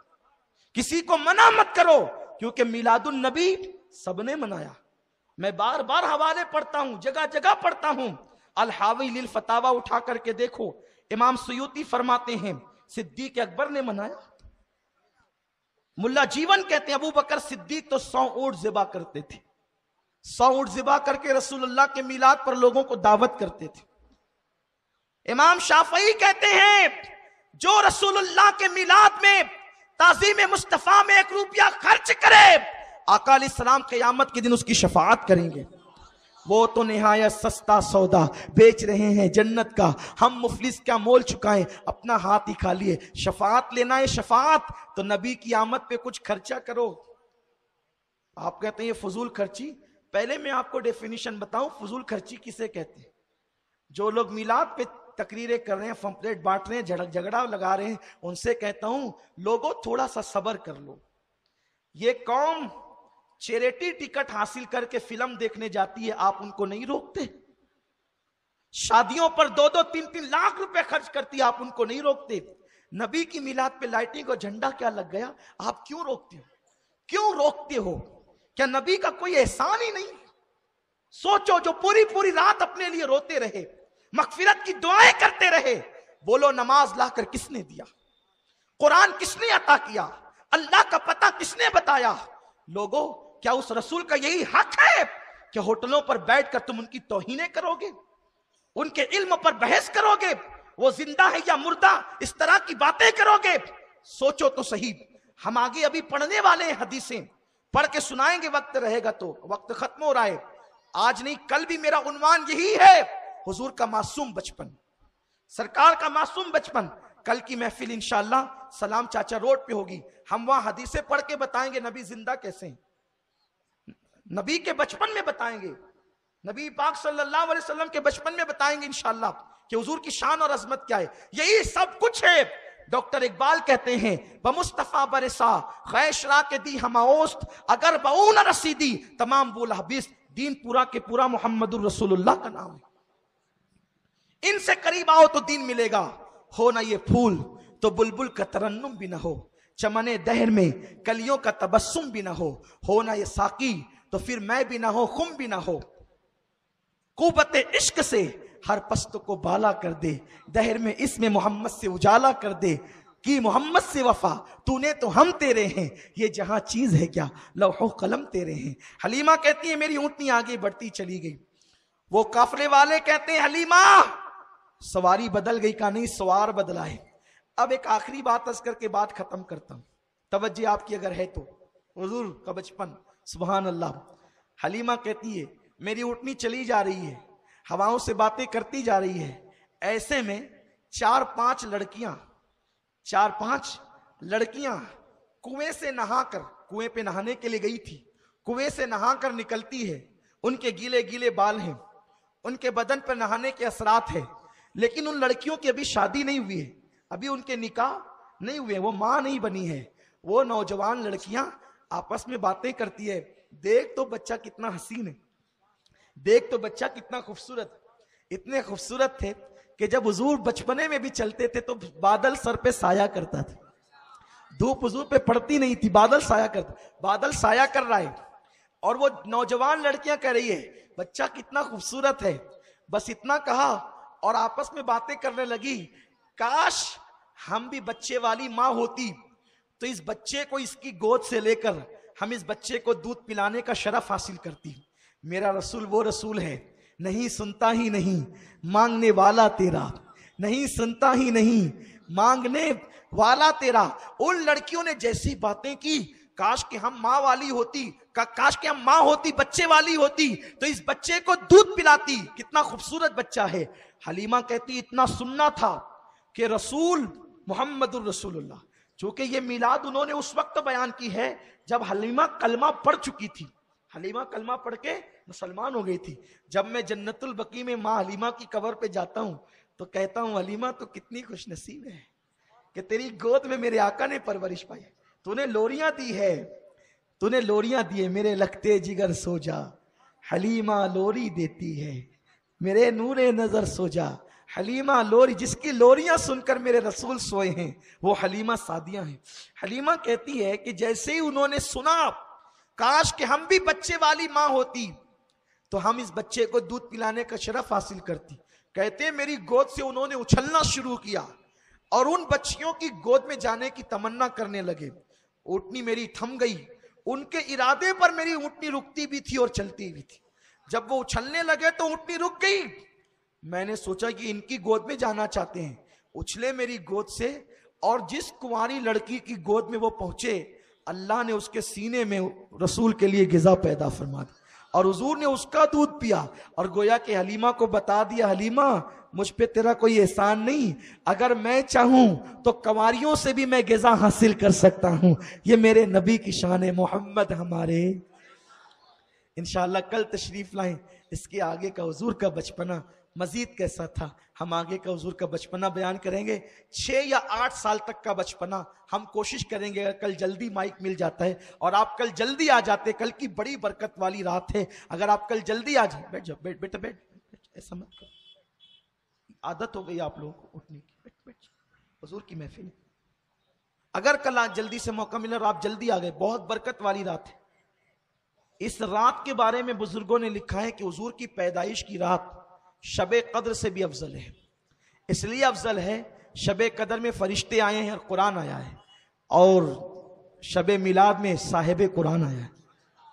किसी को मना मत करो। क्योंकि मिलादुन नबी सबने मनाया। मैं बार बार हवाले पढ़ता हूं, जगह जगह पढ़ता हूं। अल हावी लिल फतावा उठा करके देखो, इमाम सुयूती फरमाते हैं सिद्दीक अकबर ने मनाया। मुल्ला जीवन कहते हैं अबू बकर सिद्दीक तो 100 ऊंट ज़िबा करते थे, 100 ऊंट ज़िबा करके रसूलुल्लाह के मिलाद पर लोगों को दावत करते थे। इमाम शाफई कहते हैं जो रसूलुल्लाह के मिलाद में ताज़ीम मुस्तफा में 1 रुपया खर्च करे, आका अलैहिस्सलाम क़यामत के दिन उसकी शफाअत करेंगे। वो तो निहायत सस्ता सौदा बेच रहे हैं जन्नत का, हम मुफलिस क्या मोल चुकाएं, अपना हाथ ही खा लिए। शफाअत लेना है शफाअत, तो नबी की आमद पे कुछ खर्चा करो। आप कहते हैं ये फजूल खर्ची, पहले मैं आपको डेफिनेशन बताऊं फजूल खर्ची किसे कहते हैं। जो लोग मिलाद पे तकरीरें कर रहे हैं, पंपलेट बांट रहे हैं, झगड़ा लगा रहे हैं, उनसे कहता हूं लोगों थोड़ा सा सब्र कर लो। ये कौम चैरिटी टिकट हासिल करके फिल्म देखने जाती है, आप उनको नहीं रोकते। शादियों पर 2-2, 3-3 लाख रुपए खर्च करती है, आप उनको नहीं रोकते। नबी की मिलाद पे लाइटिंग और झंडा क्या लग गया, आप क्यों रोकते हो? क्यों रोकते हो? क्या नबी का कोई एहसान ही नहीं? सोचो, जो पूरी पूरी रात अपने लिए रोते रहे, मगफिरत की दुआएं करते रहे, बोलो नमाज लाकर किसने दिया? कुरान किसने अता किया? अल्लाह का पता किसने बताया? लोगों, क्या उस रसूल का यही हक है कि होटलों पर बैठकर तुम उनकी तौहीनें करोगे, उनके इल्म पर बहस करोगे, वो जिंदा है या मुर्दा, इस तरह की बातें करोगे? सोचो तो सही। हम आगे अभी पढ़ने वाले हैं, हदीसें पढ़ के सुनाएंगे, वक्त रहेगा तो। वक्त खत्म हो रहा है, आज नहीं कल भी मेरा उन्वान यही है, हुजूर का मासूम बचपन, सरकार का मासूम बचपन। कल की महफिल इंशाअल्लाह सलाम चाचा रोड पे होगी, हम वहां हदीसें पढ़ के बताएंगे नबी जिंदा कैसे हैं, नबी के बचपन में बताएंगे, नबी पाक सल्लल्लाहु अलैहि वसल्लम के बचपन में बताएंगे इंशाअल्लाह कि हुजूर की शान और अजमत क्या है। यही सब कुछ है। डॉक्टर इकबाल कहते हैं बमुस्तफा बरसा खैशरा के दी हमाओस्त, अगर बऊ न रसीदी तमाम बोल हबीस। दीन पूरा के पूरा मोहम्मदुर रसूलुल्लाह का नाम है। इनसे करीब आओ तो दीन मिलेगा। हो ना ये फूल तो बुलबुल का तरन्नुम भी ना हो, चमने दहर में कलियों का तबस्सुम भी ना हो ना ये साकी तो फिर मैं भी ना हो, खुम भी ना हो। कुव्वत इश्क से हर पस्त को बाला कर दे, दहर में इसमें मोहम्मद से उजाला कर दे। कि मोहम्मद से वफा तूने तो हम तेरे हैं, ये जहां चीज है क्या लौहो कलम तेरे हैं। हलीमा कहती है मेरी ऊंटनी आगे बढ़ती चली गई। वो काफले वाले कहते हैं हलीमा सवारी बदल गई, का नहीं सवार बदला है। अब एक आखिरी बात अर्ज करके बात खत्म करता हूं, तवज्जो आपकी अगर है तो। हुजूर का बचपन, सुभान अल्लाह। हलीमा कहती है मेरी ऊँटनी चली जा रही है, हवाओं से बातें करती जा रही है। ऐसे में 4-5 लड़कियां कुएं से नहाकर, कुएं पे नहाने के लिए गई थी, कुएं से नहाकर निकलती है। उनके गीले गीले बाल हैं, उनके बदन पर नहाने के असरात है, लेकिन उन लड़कियों की अभी शादी नहीं हुई है, अभी उनके निकाह नहीं हुए, वो मां नहीं बनी है। वो नौजवान लड़कियां आपस में बातें करती है, देख तो बच्चा कितना हसीन है, देख तो बच्चा कितना खूबसूरत। इतने खूबसूरत थे कि जब हुजूर बचपने में भी चलते थे तो बादल सर पे साया करता था। धूप हुजूर पे पड़ती नहीं थी, बादल साया करता। बादल साया कर रहा है और वो नौजवान लड़कियां कह रही है बच्चा कितना खूबसूरत है। बस इतना कहा और आपस में बातें करने लगी, काश हम भी बच्चे वाली माँ होती तो इस बच्चे को इसकी गोद से लेकर हम इस बच्चे को दूध पिलाने का शरफ हासिल करती। मेरा रसूल वो रसूल है, नहीं सुनता ही नहीं मांगने वाला तेरा, नहीं सुनता ही नहीं मांगने वाला तेरा। उन लड़कियों ने जैसी बातें की, काश कि हम माँ वाली होती, काश कि हम माँ होती, बच्चे वाली होती तो इस बच्चे को दूध पिलाती। कितना खूबसूरत बच्चा है। हलीमा कहती इतना सुनना था कि रसूल मोहम्मदुर रसूलुल्लाह, चूंकि ये मिलाद उन्होंने उस वक्त बयान की है जब हलीमा कलमा पढ़ चुकी थी। हलीमा कलमा पढ़ के मुसलमान हो गई थी। जब मैं जन्नतुल बकी में माँ हलीमा की कब्र पे जाता हूँ तो कहता हूँ हलीमा तो कितनी खुशनसीब है कि तेरी गोद में मेरे आका ने परवरिश पाई। तूने लोरियां दी है, तूने लोरियां दी है, मेरे लगते जिगर सो जा, हलीमा लोरी देती है, मेरे नूरे नजर सो जा। हलीमा लोरी, जिसकी लोरियां सुनकर मेरे रसूल सोए हैं वो हलीमा सादिया है। हलीमा कहती है कि जैसे ही उन्होंने सुना काश कि हम भी बच्चे वाली मां होती तो हम इस बच्चे को दूध पिलाने का शरफ हासिल करती। कहते हैं मेरी गोद से उन्होंने उछलना शुरू किया और उन बच्चियों की गोद में जाने की तमन्ना करने लगे। ऊँटनी मेरी थम गई, उनके इरादे पर मेरी ऊँटनी रुकती भी थी और चलती भी थी। जब वो उछलने लगे तो ऊँटनी रुक गई। मैंने सोचा कि इनकी गोद में जाना चाहते हैं, उछले मेरी गोद से और जिस कुंवारी लड़की की गोद में वो पहुंचे, अल्लाह ने उसके सीने में रसूल के लिए गिज़ा पैदा फरमा दी और हुजूर ने उसका दूध पिया और गोया कि हलीमा को बता दिया, हलीमा मुझ पे तेरा कोई एहसान नहीं, अगर मैं चाहूं तो कंवारियों से भी मैं गिज़ा हासिल कर सकता हूं। ये मेरे नबी की शान है, मोहम्मद हमारे। इंशाअल्लाह कल तशरीफ लाएं। इसके आगे का हुजूर का बचपना मजीद कैसा था, हम आगे का हुजूर का बचपना बयान करेंगे। 6 या 8 साल तक का बचपना हम कोशिश करेंगे, अगर कल जल्दी माइक मिल जाता है और आप कल जल्दी आ जाते, कल की बड़ी बरकत वाली रात है, अगर आप कल जल्दी आ जाए, बैठ जाओ, बैठ बेटा बैठ, ऐसा मत करो, आदत हो गई आप लोगों को उठने की, बैठ बैठ, हुजूर की महफिल। अगर कल आज जल्दी से मौका मिला और आप जल्दी आ गए, बहुत बरकत वाली रात है। इस रात के बारे में बुजुर्गों ने लिखा है कि हुजूर की पैदाइश की रात शबे कद्र से भी अफजल है। इसलिए अफजल है, शबे कद्र में फरिश्ते आए हैं और कुरान आया है, और शबे मिलाद में साहिब कुरान आया है,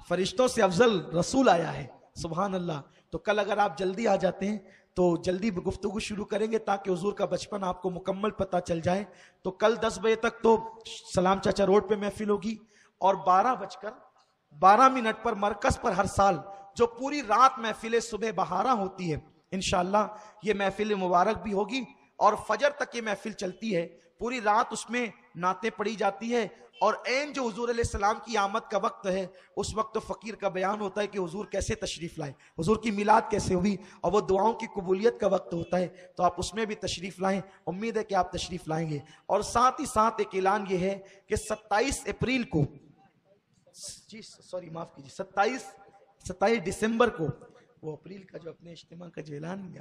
फरिश्तों से अफजल रसूल आया है। सुभान अल्लाह। तो कल अगर आप जल्दी आ जाते हैं तो जल्दी गुफ्तगू शुरू करेंगे ताकि हुजूर का बचपन आपको मुकम्मल पता चल जाए। तो कल 10 बजे तक तो सलाम चाचा रोड पे महफिल होगी और 12:12 पर मरकज पर हर साल जो पूरी रात महफिल सुबह बहारा होती है, इंशाअल्लाह ये महफिल मुबारक भी होगी और फजर तक ये महफिल चलती है। पूरी रात उसमें नातें पढ़ी जाती है और ऐन जो हुजूर अलैहिस्सलाम की आमद का वक्त है, उस वक्त तो फ़कीर का बयान होता है कि हुजूर कैसे तशरीफ़ लाए, हुजूर की मिलाद कैसे हुई, और वो दुआओं की कबूलियत का वक्त होता है। तो आप उसमें भी तशरीफ़ लाएं, उम्मीद है कि आप तशरीफ़ लाएंगे। और साथ ही साथ एक ऐलान ये है कि 27 अप्रैल को, जी सॉरी माफ़ कीजिए, 27 दिसंबर को, वो अप्रैल का जो अपने इज्तिमा का जो ऐलान,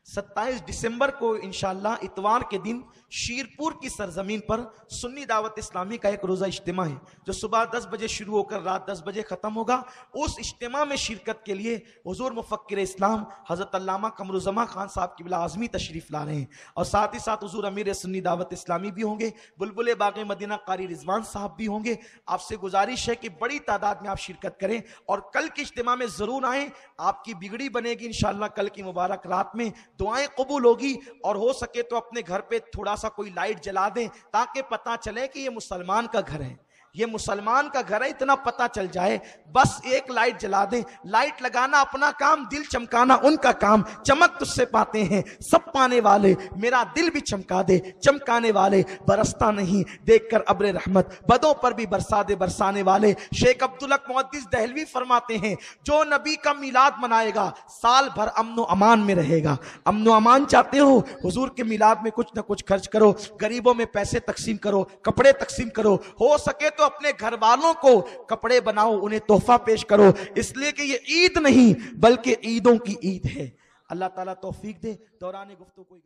27 दिसंबर को इंशाअल्लाह इतवार के दिन शीरपुर की सरजमीन पर सुन्नी दावत इस्लामी का एक रोज़ा इज्तिमा है जो सुबह 10 बजे शुरू होकर रात 10 बजे ख़त्म होगा। उस इज्तिमा में शिरकत के लिए हुजूर मुफक्किर इस्लाम हज़रत अल्लामा कमरुज़्ज़मा खान साहब क़िबला आज़मी तशरीफ़ ला रहे हैं और साथ ही साथ हुजूर अमीर सुन्नी दावत इस्लामी भी होंगे, बुलबुल बाग़ मदीना कारी रिजवान साहब भी होंगे। आपसे गुजारिश है कि बड़ी तादाद में आप शिरकत करें और कल के इज्तिमा में ज़रूर आएँ। आपकी बिगड़ी बनेगी इंशाअल्लाह। कल की मुबारक रात में दुआएं कबूल होगी और हो सके तो अपने घर पे थोड़ा सा कोई लाइट जला दें ताकि पता चले कि ये मुसलमान का घर है, ये मुसलमान का घर है, इतना पता चल जाए। बस एक लाइट जला दें। लाइट लगाना अपना काम, दिल चमकाना उनका काम। चमक तुझसे पाते हैं सब पाने वाले, मेरा दिल भी चमका दे चमकाने वाले। बरसता नहीं देखकर अब्र रहमत, बदों पर भी बरसा दे बरसाने वाले। शेख अब्दुल हक मुहद्दिस दहलवी फरमाते हैं, जो नबी का मिलाद मनाएगा साल भर अमन व अमान में रहेगा। अमन व अमान चाहते हो, हुजूर के मिलाद में कुछ ना कुछ खर्च करो, गरीबों में पैसे तकसीम करो, कपड़े तकसीम करो, हो सके तो अपने घर वालों को कपड़े बनाओ, उन्हें तोहफा पेश करो, इसलिए कि ये ईद नहीं बल्कि ईदों की ईद है। अल्लाह ताला तौफीक दे। दौरान गुफ्तगू कोई